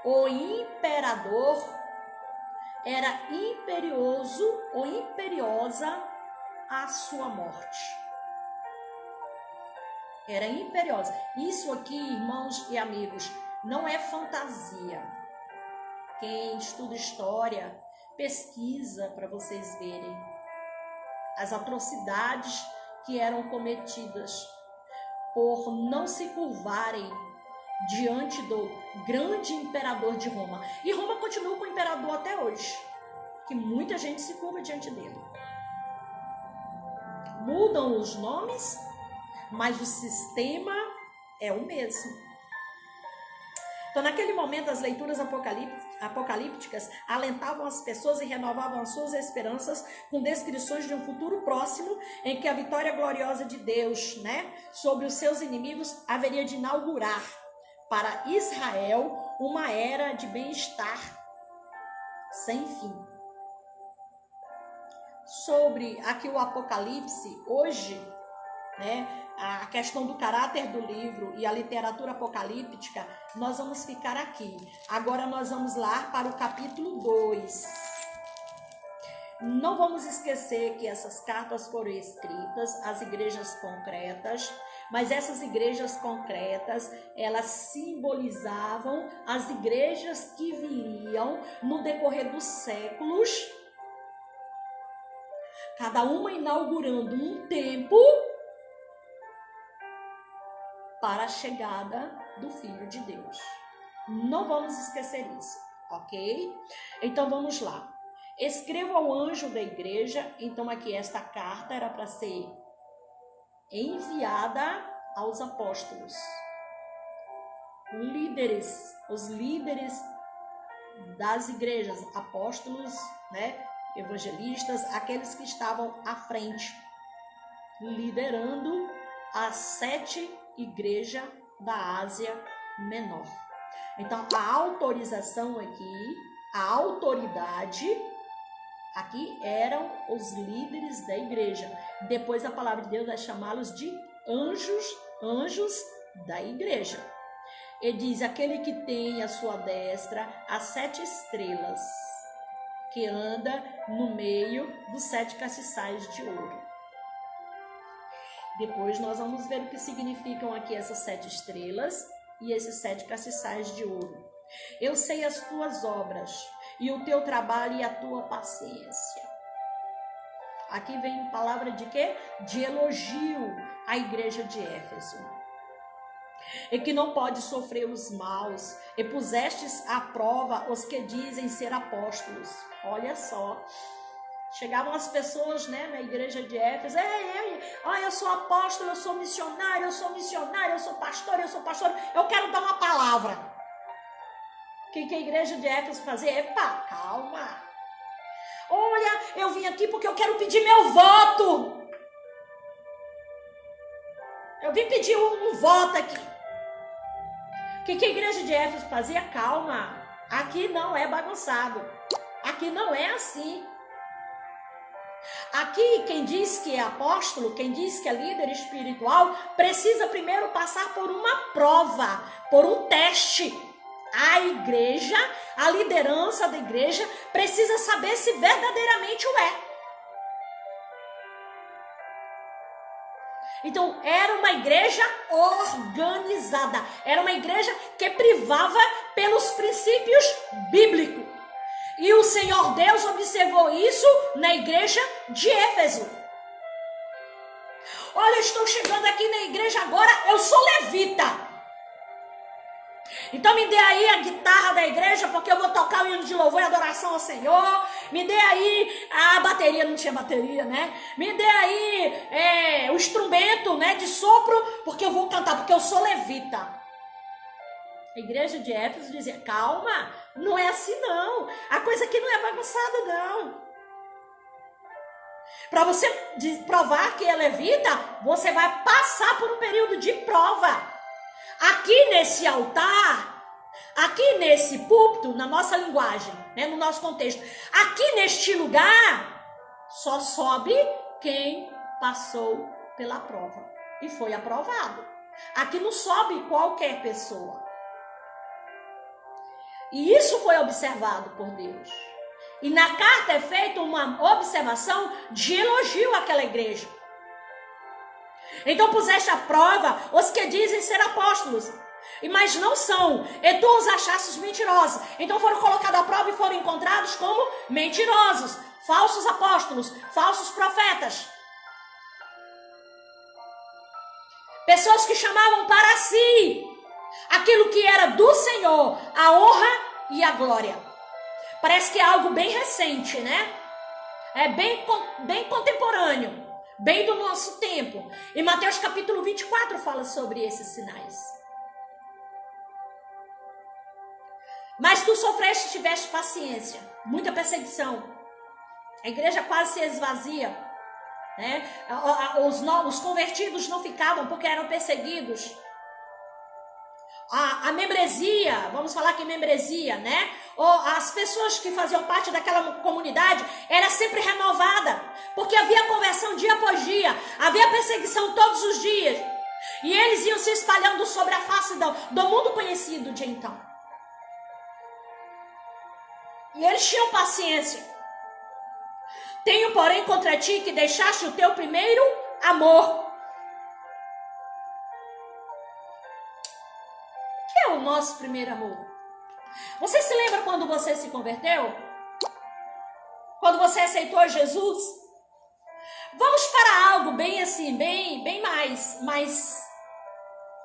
o imperador, era imperioso ou imperiosa a sua morte. Era imperiosa. Isso aqui, irmãos e amigos, não é fantasia. Quem estuda história, pesquisa para vocês verem as atrocidades que eram cometidas por não se curvarem diante do grande imperador de Roma. E Roma continua com o imperador até hoje, que muita gente se curva diante dele. Mudam os nomes, mas o sistema é o mesmo. Então, naquele momento, as leituras apocalípticas alentavam as pessoas e renovavam as suas esperanças com descrições de um futuro próximo em que a vitória gloriosa de Deus, né, sobre os seus inimigos haveria de inaugurar para Israel uma era de bem-estar sem fim. Sobre aqui o Apocalipse, hoje, né, a questão do caráter do livro e a literatura apocalíptica, nós vamos ficar aqui. Agora nós vamos lá para o capítulo 2. Não vamos esquecer que essas cartas foram escritas às igrejas concretas, mas essas igrejas concretas, elas simbolizavam as igrejas que viriam no decorrer dos séculos, cada uma inaugurando um tempo para a chegada do Filho de Deus. Não vamos esquecer isso, ok? Então vamos lá. Escreva ao anjo da igreja. Então aqui esta carta era para ser enviada aos apóstolos, líderes, os líderes das igrejas, apóstolos, né, evangelistas, aqueles que estavam à frente, liderando as 7 igrejas da Ásia Menor. Então, a autorização aqui, a autoridade, aqui eram os líderes da igreja. Depois a palavra de Deus vai chamá-los de anjos da igreja. Ele diz, aquele que tem à sua destra as 7 estrelas, que anda no meio dos 7 castiçais de ouro. Depois nós vamos ver o que significam aqui essas 7 estrelas e esses 7 castiçais de ouro. Eu sei as tuas obras e o teu trabalho e a tua paciência. Aqui vem palavra de quê? De elogio à igreja de Éfeso. E que não pode sofrer os maus, e pusestes à prova os que dizem ser apóstolos. Olha só, chegavam as pessoas, né, na igreja de Éfeso, eu sou apóstolo, eu sou missionário, eu sou pastor, eu quero dar uma palavra. O que a igreja de Éfeso fazia? Epa, calma. Olha, eu vim aqui porque eu quero pedir meu voto. Eu vim pedir um voto aqui. O que a igreja de Éfeso fazia? Calma, aqui não é bagunçado. Aqui não é assim. Aqui quem diz que é apóstolo, quem diz que é líder espiritual, precisa primeiro passar por uma prova, por um teste. A igreja, a liderança da igreja precisa saber se verdadeiramente o é. Então, era uma igreja organizada. Era uma igreja que privava pelos princípios bíblicos. E o Senhor Deus observou isso na igreja de Éfeso. Olha, eu estou chegando aqui na igreja agora, eu sou levita. Então me dê aí a guitarra da igreja, porque eu vou tocar o hino de louvor e adoração ao Senhor. Me dê aí a bateria, não tinha bateria, né? Me dê aí o instrumento, né, de sopro, porque eu vou cantar, porque eu sou levita. A igreja de Éfeso dizia, calma, não é assim não. A coisa aqui não é bagunçada não. Para você provar que é levita, você vai passar por um período de prova. Aqui nesse altar, aqui nesse púlpito, na nossa linguagem, né, no nosso contexto, aqui neste lugar, só sobe quem passou pela prova e foi aprovado. Aqui não sobe qualquer pessoa. E isso foi observado por Deus. E na carta é feita uma observação de elogio àquela igreja. Então puseste à prova os que dizem ser apóstolos, mas não são, e tu os achastes mentirosos. Então foram colocados à prova e foram encontrados como mentirosos, falsos apóstolos, falsos profetas. Pessoas que chamavam para si aquilo que era do Senhor, a honra e a glória. Parece que é algo bem recente, né? É bem contemporâneo. Bem do nosso tempo. E Mateus capítulo 24 fala sobre esses sinais. Mas tu sofreste e tiveste paciência. Muita perseguição. A igreja quase se esvazia. Né? Os convertidos não ficavam porque eram perseguidos. A membresia, vamos falar que membresia, né? As pessoas que faziam parte daquela comunidade era sempre renovada, porque havia conversão dia após dia, havia perseguição todos os dias, e eles iam se espalhando sobre a face do mundo conhecido de então. E eles tinham paciência. Tenho, porém, contra ti que deixaste o teu primeiro amor. O nosso primeiro amor. Você se lembra quando você se converteu? Quando você aceitou Jesus? Vamos para algo bem assim, bem mais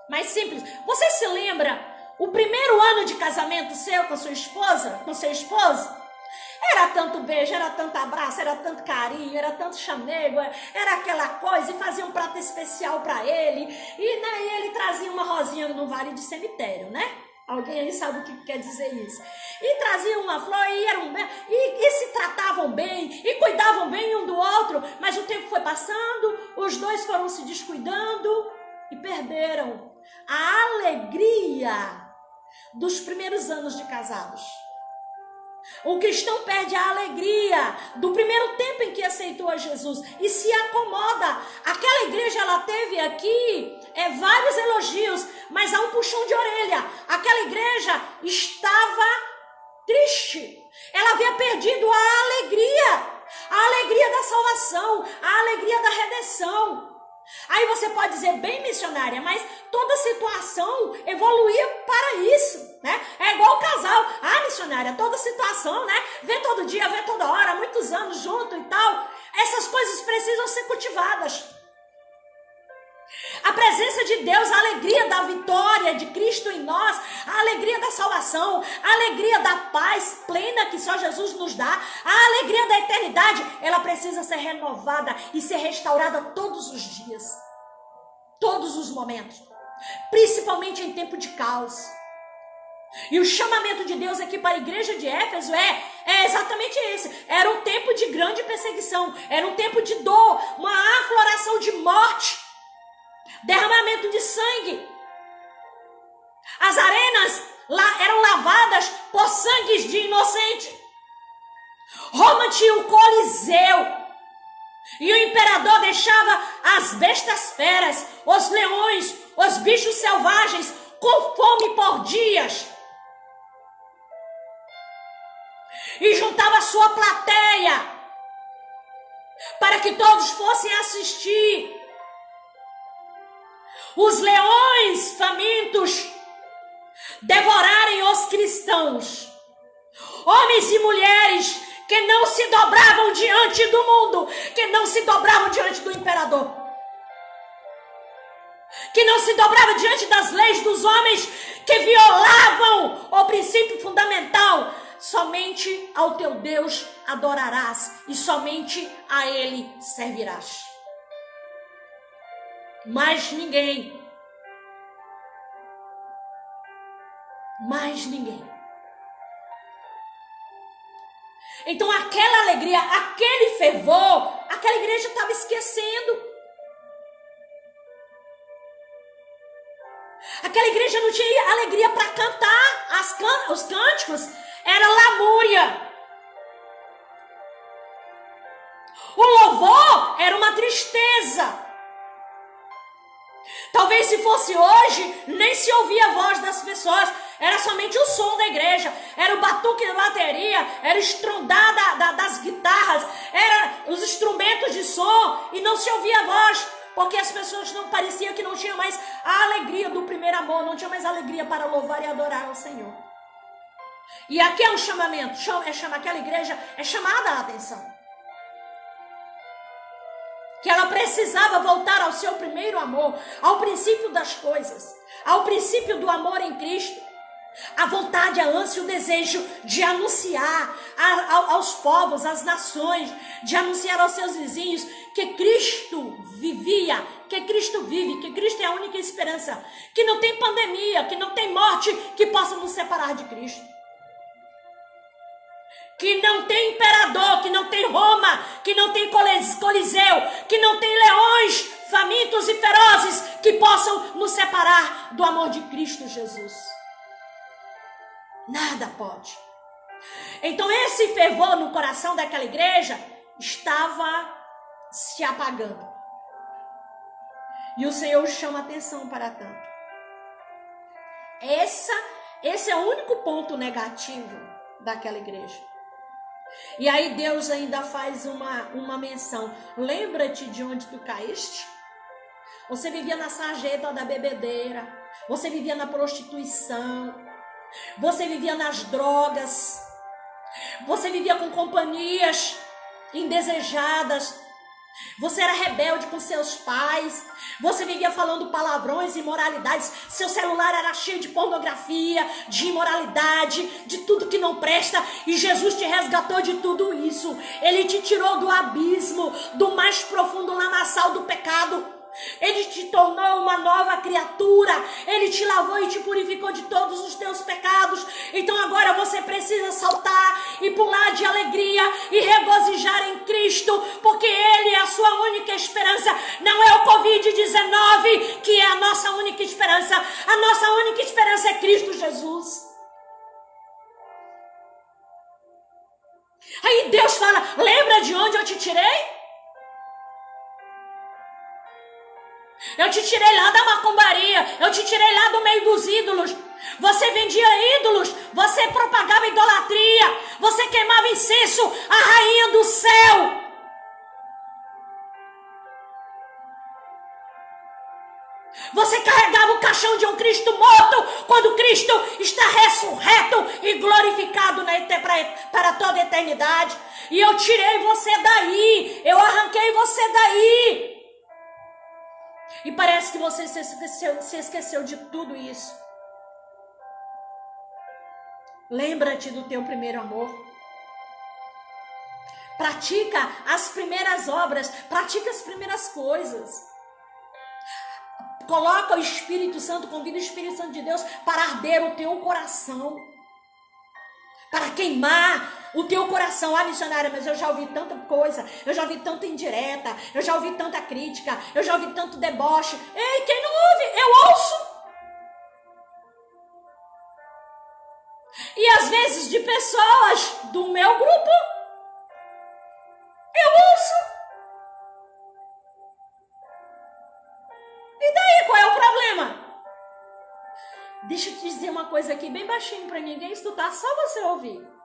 mais simples. Você se lembra o primeiro ano de casamento seu com a sua esposa, com seu esposo? Era tanto beijo, era tanto abraço, era tanto carinho, era tanto chamego, era aquela coisa, e fazia um prato especial para ele, e, né, e ele trazia uma rosinha no vale de cemitério, né? Alguém aí sabe o que quer dizer isso. E trazia uma flor, e se tratavam bem, e cuidavam bem um do outro, mas o tempo foi passando, os dois foram se descuidando e perderam a alegria dos primeiros anos de casados. O cristão perde a alegria do primeiro tempo em que aceitou a Jesus e se acomoda. Aquela igreja, ela teve aqui vários elogios, mas há um puxão de orelha. Aquela igreja estava triste. Ela havia perdido a alegria da salvação, a alegria da redenção. Aí você pode dizer, bem missionária, mas toda situação evoluía para isso, né? É igual o casal. Ah, missionária, toda situação, né? Vê todo dia, vê toda hora, muitos anos junto e tal. Essas coisas precisam ser cultivadas. A presença de Deus, a alegria da vitória de Cristo em nós, a alegria da salvação, a alegria da paz plena que só Jesus nos dá, a alegria da eternidade, ela precisa ser renovada e ser restaurada todos os dias, todos os momentos, principalmente em tempo de caos. E o chamamento de Deus aqui para a igreja de Éfeso é exatamente esse. Era um tempo de grande perseguição, era um tempo de dor, uma afloração de morte, derramamento de sangue. As arenas lá eram lavadas por sangues de inocente. Roma tinha o Coliseu e o imperador deixava as bestas feras, os leões, os bichos selvagens com fome por dias e juntava a sua plateia para que todos fossem assistir. Os leões famintos devorarem os cristãos, homens e mulheres que não se dobravam diante do mundo, que não se dobravam diante do imperador, que não se dobravam diante das leis dos homens, que violavam o princípio fundamental: somente ao teu Deus adorarás e somente a Ele servirás. Mais ninguém. Mais ninguém. Então aquela alegria, aquele fervor, aquela igreja estava esquecendo. Aquela igreja não tinha alegria para cantar. Os cânticos era lamúria. O louvor era uma tristeza. Talvez se fosse hoje, nem se ouvia a voz das pessoas, era somente o som da igreja, era o batuque da bateria, era o estrondar das guitarras, era os instrumentos de som, e não se ouvia a voz, porque as pessoas não pareciam que não tinham mais a alegria do primeiro amor, não tinham mais alegria para louvar e adorar ao Senhor. E aqui é um chamamento, aquela igreja é chamada a atenção. Que ela precisava voltar ao seu primeiro amor, ao princípio das coisas, ao princípio do amor em Cristo, a vontade, a ânsia, o desejo de anunciar aos povos, às nações, de anunciar aos seus vizinhos que Cristo vivia, que Cristo vive, que Cristo é a única esperança, que não tem pandemia, que não tem morte que possa nos separar de Cristo. Que não tem imperador, que não tem Roma, que não tem Coliseu, que não tem leões famintos e ferozes que possam nos separar do amor de Cristo Jesus. Nada pode. Então esse fervor no coração daquela igreja estava se apagando. E o Senhor chama atenção para tanto. Esse é o único ponto negativo daquela igreja. E aí Deus ainda faz uma menção. Lembra-te de onde tu caíste? Você vivia na sarjeta da bebedeira. Você vivia na prostituição. Você vivia nas drogas. Você vivia com companhias indesejadas. Você era rebelde com seus pais. Você vivia falando palavrões e imoralidades. Seu celular era cheio de pornografia, de imoralidade, de tudo que não presta. E Jesus te resgatou de tudo isso. Ele te tirou do abismo, do mais profundo lamaçal do pecado. Ele te tornou uma nova criatura. Ele te lavou e te purificou de todos os teus pecados. Então agora você precisa saltar e pular de alegria e regozijar em Cristo, porque Ele é a sua única esperança. Não é o Covid-19 que é a nossa única esperança. A nossa única esperança é Cristo Jesus. Aí Deus fala: lembra de onde eu te tirei? Eu te tirei lá da macumbaria, eu te tirei lá do meio dos ídolos. Você vendia ídolos, você propagava idolatria, você queimava incenso à rainha do céu. Você carregava o caixão de um Cristo morto, quando Cristo está ressurreto e glorificado para toda a eternidade. E eu tirei você daí, eu arranquei você daí. E parece que você se esqueceu de tudo isso. Lembra-te do teu primeiro amor. Pratica as primeiras obras, pratica as primeiras coisas. Coloca o Espírito Santo, convida o Espírito Santo de Deus para arder o teu coração. Para queimar o teu coração. Ah, missionária, mas eu já ouvi tanta coisa, eu já ouvi tanta indireta, eu já ouvi tanta crítica, eu já ouvi tanto deboche. Ei, quem não ouve? Eu ouço. E às vezes de pessoas do meu grupo, eu ouço. E daí, qual é o problema? Deixa eu te dizer uma coisa aqui, bem baixinho, para ninguém escutar, só você ouvir.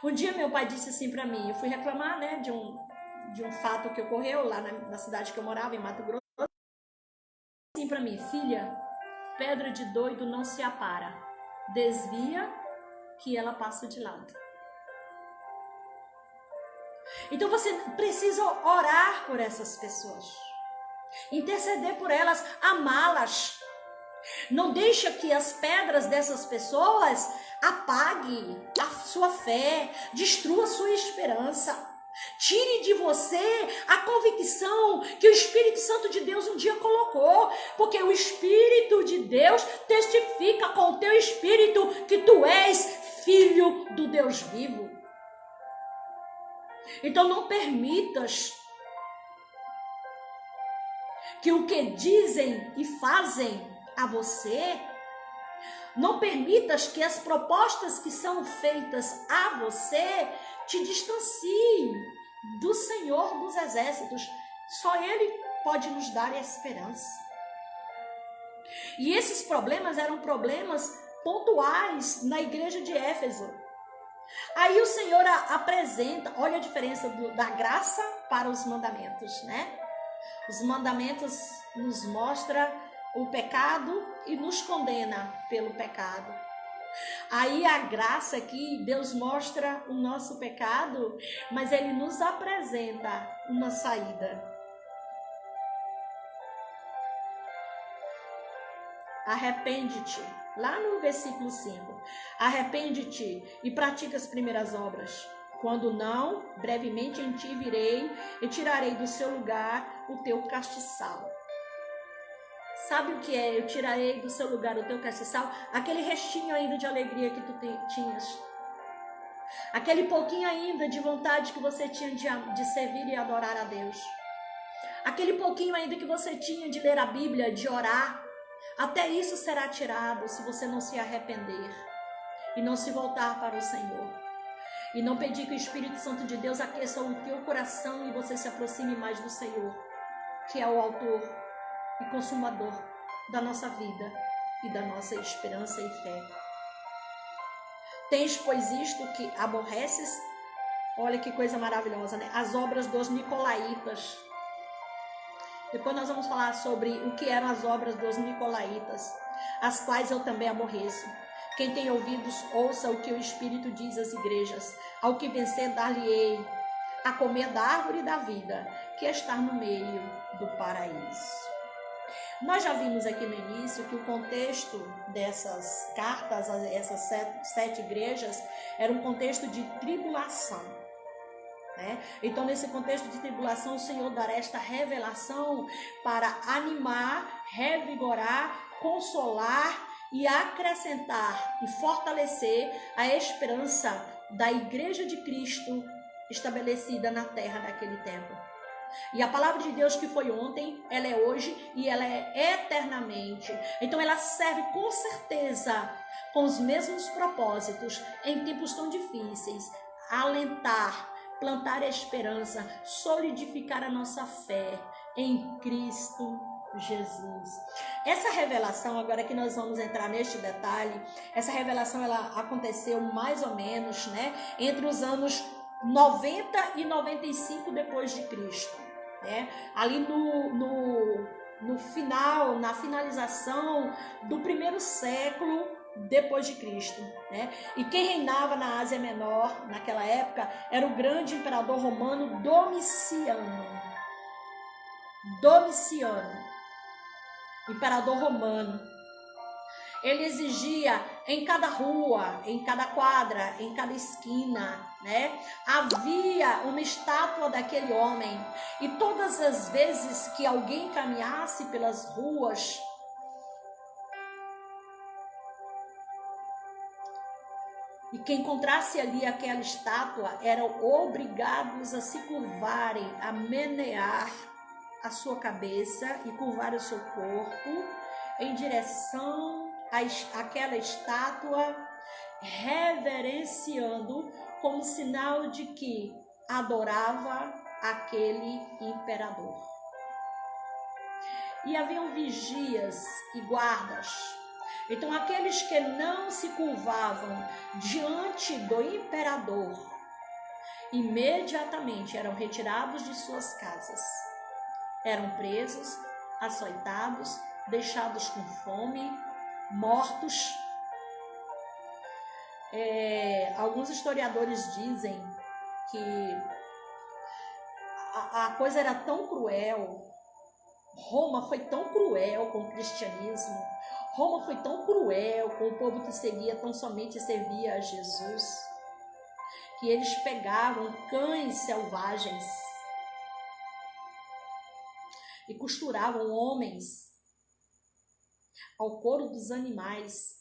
Um dia meu pai disse assim para mim, eu fui reclamar, né, de um fato que ocorreu lá na cidade que eu morava, em Mato Grosso. Assim para mim: filha, pedra de doido não se apara, desvia que ela passa de lado. Então você precisa orar por essas pessoas, interceder por elas, amá-las. Não deixa que as pedras dessas pessoas apague a sua fé, destrua a sua esperança. Tire de você a convicção que o Espírito Santo de Deus um dia colocou, porque o Espírito de Deus testifica com o teu espírito que tu és filho do Deus vivo. Então não permitas que o que dizem e fazem a você, não permitas que as propostas que são feitas a você te distanciem do Senhor dos Exércitos. Só Ele pode nos dar esperança. E esses problemas eram problemas pontuais na igreja de Éfeso. Aí o Senhor apresenta, olha a diferença da graça para os mandamentos, né? Os mandamentos nos mostram o pecado e nos condena pelo pecado. Aí a graça aqui, Deus mostra o nosso pecado, mas Ele nos apresenta uma saída. Arrepende-te, lá no versículo 5. Arrepende-te e pratica as primeiras obras. Quando não, brevemente em ti virei e tirarei do seu lugar o teu castiçal. Sabe o que é? Eu tirarei do seu lugar o teu castiçal, aquele restinho ainda de alegria que tu tinhas. Aquele pouquinho ainda de vontade que você tinha de servir e adorar a Deus. Aquele pouquinho ainda que você tinha de ler a Bíblia, de orar. Até isso será tirado se você não se arrepender e não se voltar para o Senhor. E não pedir que o Espírito Santo de Deus aqueça o teu coração e você se aproxime mais do Senhor, que é o autor e consumador da nossa vida e da nossa esperança e fé. Tens, pois, isto que aborreces? Olha que coisa maravilhosa, né? As obras dos nicolaítas. Depois nós vamos falar sobre o que eram as obras dos nicolaítas, as quais eu também aborreço. Quem tem ouvidos, ouça o que o Espírito diz às igrejas. Ao que vencer, dar-lhe-ei a comer da árvore da vida, que está no meio do paraíso. Nós já vimos aqui no início que o contexto dessas cartas, essas sete igrejas, era um contexto de tribulação, né? Então, nesse contexto de tribulação, o Senhor dará esta revelação para animar, revigorar, consolar e acrescentar e fortalecer a esperança da igreja de Cristo estabelecida na terra daquele tempo. E a palavra de Deus que foi ontem, ela é hoje e ela é eternamente. Então ela serve com certeza com os mesmos propósitos em tempos tão difíceis. Alentar, plantar a esperança, solidificar a nossa fé em Cristo Jesus. Essa revelação, agora que nós vamos entrar neste detalhe, essa revelação ela aconteceu mais ou menos, né, entre os anos 90 e 95 depois de Cristo, né? Ali no final, na finalização do primeiro século depois de Cristo, né? E quem reinava na Ásia Menor naquela época era o grande imperador romano Domiciano, imperador romano. Ele exigia em cada rua, em cada quadra, em cada esquina, né? Havia uma estátua daquele homem. E todas as vezes que alguém caminhasse pelas ruas, e que encontrasse ali aquela estátua, eram obrigados a se curvarem, a menear a sua cabeça e curvar o seu corpo em direção àquela estátua, reverenciando como sinal de que adorava aquele imperador. E haviam vigias e guardas. Então aqueles que não se curvavam diante do imperador, imediatamente eram retirados de suas casas. Eram presos, açoitados, deixados com fome, mortos. Alguns historiadores dizem que a coisa era tão cruel, Roma foi tão cruel com o cristianismo, Roma foi tão cruel com o povo que seguia, tão somente servia a Jesus, que eles pegavam cães selvagens e costuravam homens ao couro dos animais,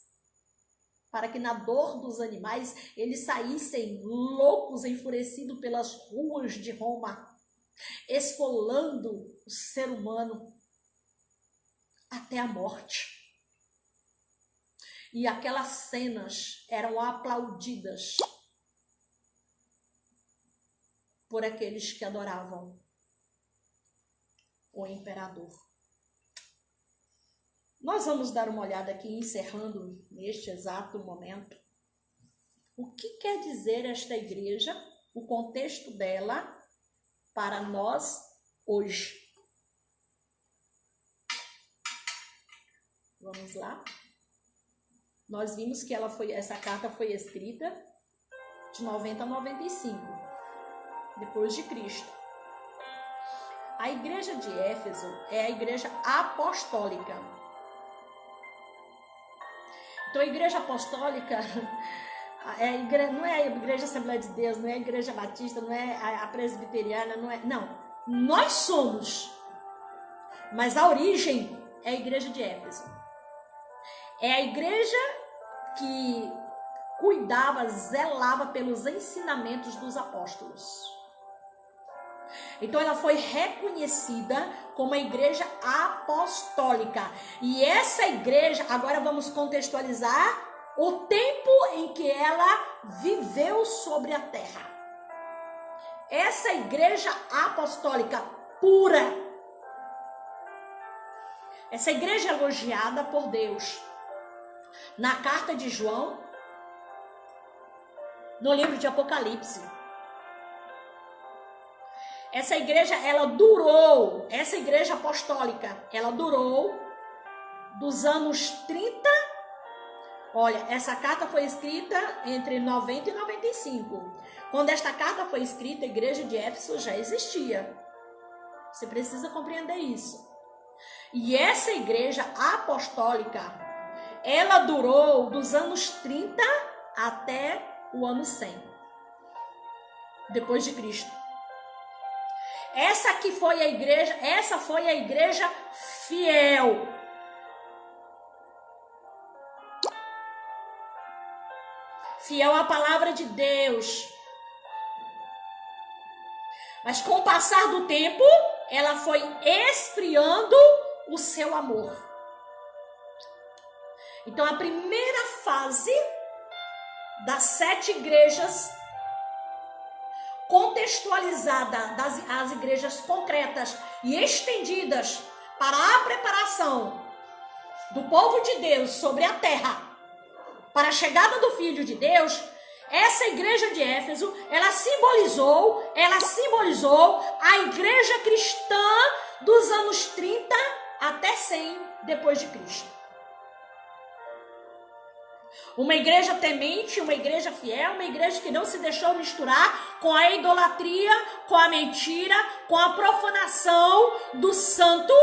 para que na dor dos animais eles saíssem loucos, enfurecidos pelas ruas de Roma, esfolando o ser humano até a morte. E aquelas cenas eram aplaudidas por aqueles que adoravam o imperador. Nós vamos dar uma olhada aqui, encerrando neste exato momento, o que quer dizer esta igreja, o contexto dela para nós hoje. Vamos lá? Nós vimos que essa carta foi escrita de 90 a 95, depois de Cristo. A igreja de Éfeso é a igreja apostólica. Então a igreja apostólica não é a igreja Assembleia de Deus, não é a igreja batista, não é a presbiteriana, não. Nós somos. Mas a origem é a igreja de Éfeso. É a igreja que cuidava, zelava pelos ensinamentos dos apóstolos. Então ela foi reconhecida como a igreja apostólica. E essa igreja, agora vamos contextualizar o tempo em que ela viveu sobre a terra. Essa igreja apostólica pura, essa igreja elogiada por Deus na carta de João, no livro de Apocalipse. Essa igreja, essa igreja apostólica, ela durou dos anos 30, Olha, essa carta foi escrita entre 90 e 95. Quando esta carta foi escrita, a igreja de Éfeso já existia. Você precisa compreender isso. E essa igreja apostólica, ela durou dos anos 30 até o ano 100. Depois de Cristo. Essa foi a igreja fiel. Fiel à palavra de Deus. Mas com o passar do tempo, ela foi esfriando o seu amor. Então, a primeira fase das 7 igrejas, contextualizada as igrejas concretas e estendidas para a preparação do povo de Deus sobre a terra, para a chegada do Filho de Deus, essa igreja de Éfeso, ela simbolizou a igreja cristã dos anos 30 até 100 depois de Cristo. Uma igreja temente, uma igreja fiel, uma igreja que não se deixou misturar com a idolatria, com a mentira, com a profanação do santo.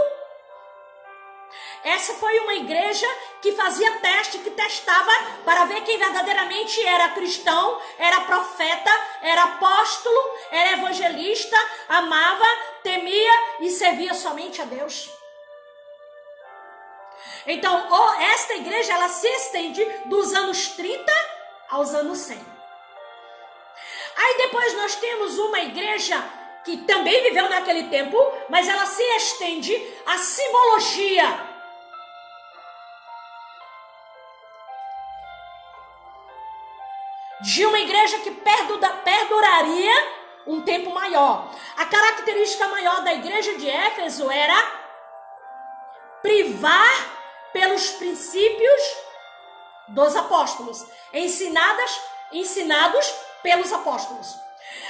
Essa foi uma igreja que fazia teste, que testava para ver quem verdadeiramente era cristão, era profeta, era apóstolo, era evangelista, amava, temia e servia somente a Deus. Então, esta igreja, ela se estende dos anos 30 aos anos 100. Aí depois nós temos uma igreja que também viveu naquele tempo, mas ela se estende à simbologia de uma igreja que perduraria um tempo maior. A característica maior da igreja de Éfeso era privar pelos princípios dos apóstolos, ensinados pelos apóstolos.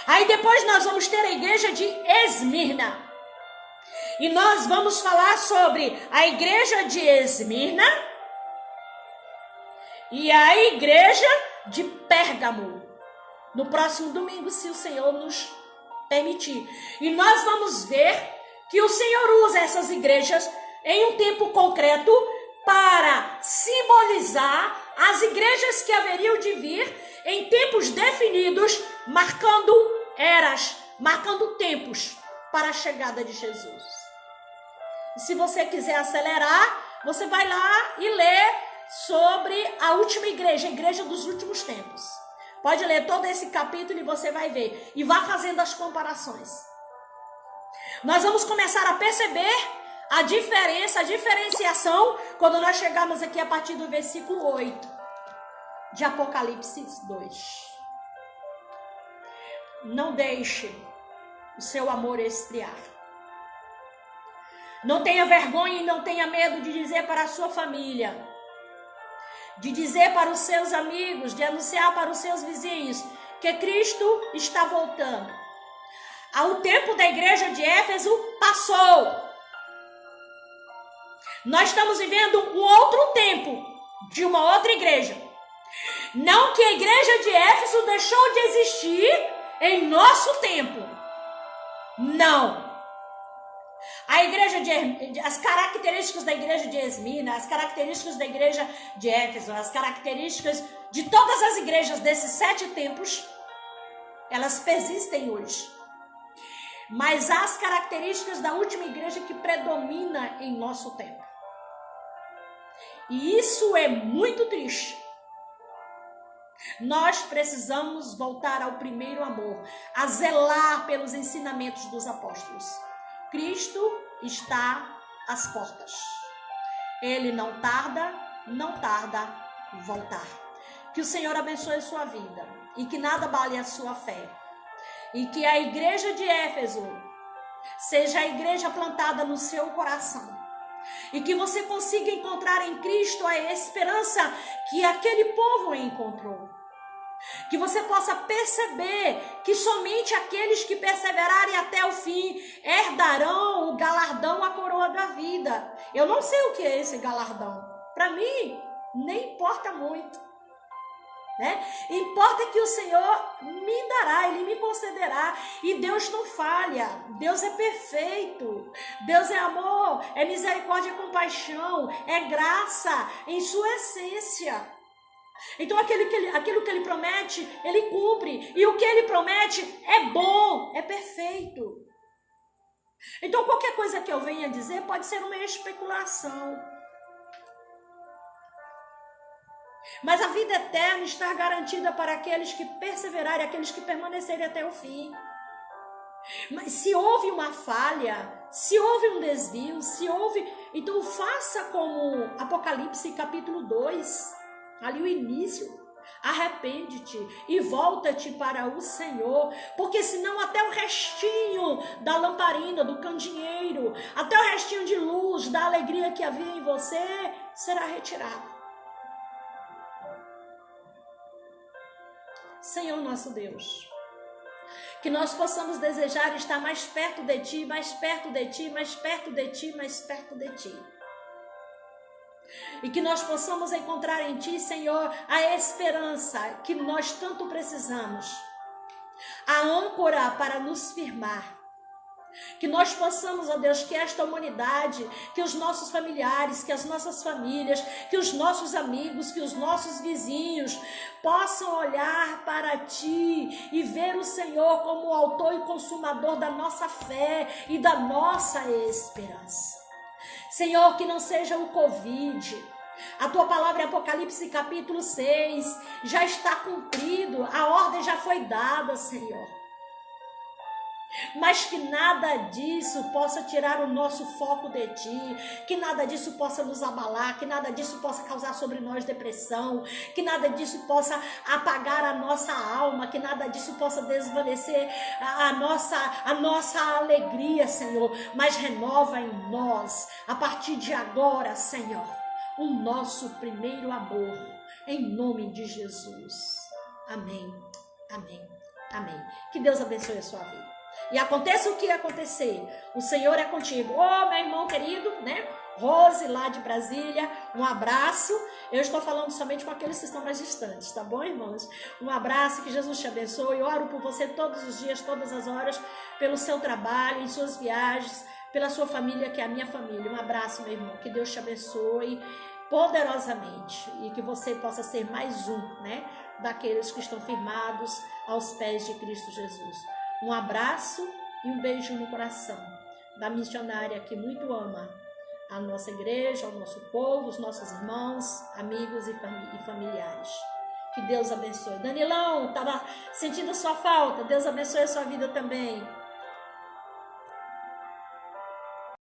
Aí depois nós vamos ter a igreja de Esmirna. E nós vamos falar sobre a igreja de Esmirna e a igreja de Pérgamo, no próximo domingo, se o Senhor nos permitir. E nós vamos ver que o Senhor usa essas igrejas em um tempo concreto para simbolizar as igrejas que haveriam de vir em tempos definidos, marcando eras, marcando tempos para a chegada de Jesus. E se você quiser acelerar, você vai lá e lê sobre a última igreja, a igreja dos últimos tempos. Pode ler todo esse capítulo e você vai ver. E vá fazendo as comparações. Nós vamos começar a perceber a diferenciação, quando nós chegarmos aqui a partir do versículo 8 de Apocalipse 2. Não deixe o seu amor esfriar. Não tenha vergonha e não tenha medo de dizer para a sua família, de dizer para os seus amigos, de anunciar para os seus vizinhos que Cristo está voltando. O tempo da igreja de Éfeso passou. Nós estamos vivendo um outro tempo de uma outra igreja. Não que a igreja de Éfeso deixou de existir em nosso tempo. Não. As características da igreja de Esmirna, as características da igreja de Éfeso, as características de todas as igrejas desses 7 tempos, elas persistem hoje. Mas as características da última igreja que predomina em nosso tempo. E isso é muito triste. Nós precisamos voltar ao primeiro amor, a zelar pelos ensinamentos dos apóstolos. Cristo está às portas. Ele não tarda voltar. Que o Senhor abençoe sua vida e que nada abale a sua fé. E que a igreja de Éfeso seja a igreja plantada no seu coração. E que você consiga encontrar em Cristo a esperança que aquele povo encontrou. Que você possa perceber que somente aqueles que perseverarem até o fim herdarão o galardão, a coroa da vida. Eu não sei o que é esse galardão. Para mim, Nem importa muito, né? Importa que o Senhor me dará, Ele me concederá. E Deus não falha, Deus é perfeito, Deus é amor, é misericórdia, é compaixão, é graça em sua essência. Então aquilo que Ele promete, Ele cumpre. E o que Ele promete é bom, é perfeito. Então qualquer coisa que eu venha dizer pode ser uma especulação. Mas a vida eterna está garantida para aqueles que perseverarem, aqueles que permanecerem até o fim. Mas se houve uma falha, se houve um desvio, então faça como Apocalipse capítulo 2, ali o início. Arrepende-te e volta-te para o Senhor, porque senão até o restinho da lamparina, do candeeiro, até o restinho de luz, da alegria que havia em você, será retirado. Senhor nosso Deus, que nós possamos desejar estar mais perto de Ti, mais perto de Ti, mais perto de Ti, mais perto de Ti. E que nós possamos encontrar em Ti, Senhor, a esperança que nós tanto precisamos, a âncora para nos firmar. Que nós possamos, ó Deus, que esta humanidade, que os nossos familiares, que as nossas famílias, que os nossos amigos, que os nossos vizinhos possam olhar para Ti e ver o Senhor como o autor e consumador da nossa fé e da nossa esperança. Senhor, que não seja o Covid. A Tua palavra em Apocalipse capítulo 6 já está cumprido, a ordem já foi dada, Senhor. Mas que nada disso possa tirar o nosso foco de Ti, que nada disso possa nos abalar, que nada disso possa causar sobre nós depressão, que nada disso possa apagar a nossa alma, que nada disso possa desvanecer a nossa alegria, Senhor, mas renova em nós, a partir de agora, Senhor, o nosso primeiro amor, em nome de Jesus. Amém, amém, amém. Que Deus abençoe a sua vida. E aconteça o que acontecer, o Senhor é contigo. Ô, meu irmão querido, né? Rose, lá de Brasília, um abraço. Eu estou falando somente com aqueles que estão mais distantes, tá bom, irmãos? Um abraço, que Jesus te abençoe. Eu oro por você todos os dias, todas as horas, pelo seu trabalho, em suas viagens, pela sua família, que é a minha família. Um abraço, meu irmão. Que Deus te abençoe poderosamente e que você possa ser mais um, né? Daqueles que estão firmados aos pés de Cristo Jesus. Um abraço e um beijo no coração da missionária que muito ama a nossa igreja, o nosso povo, os nossos irmãos, amigos e familiares. Que Deus abençoe. Danilão, estava sentindo a sua falta. Deus abençoe a sua vida também.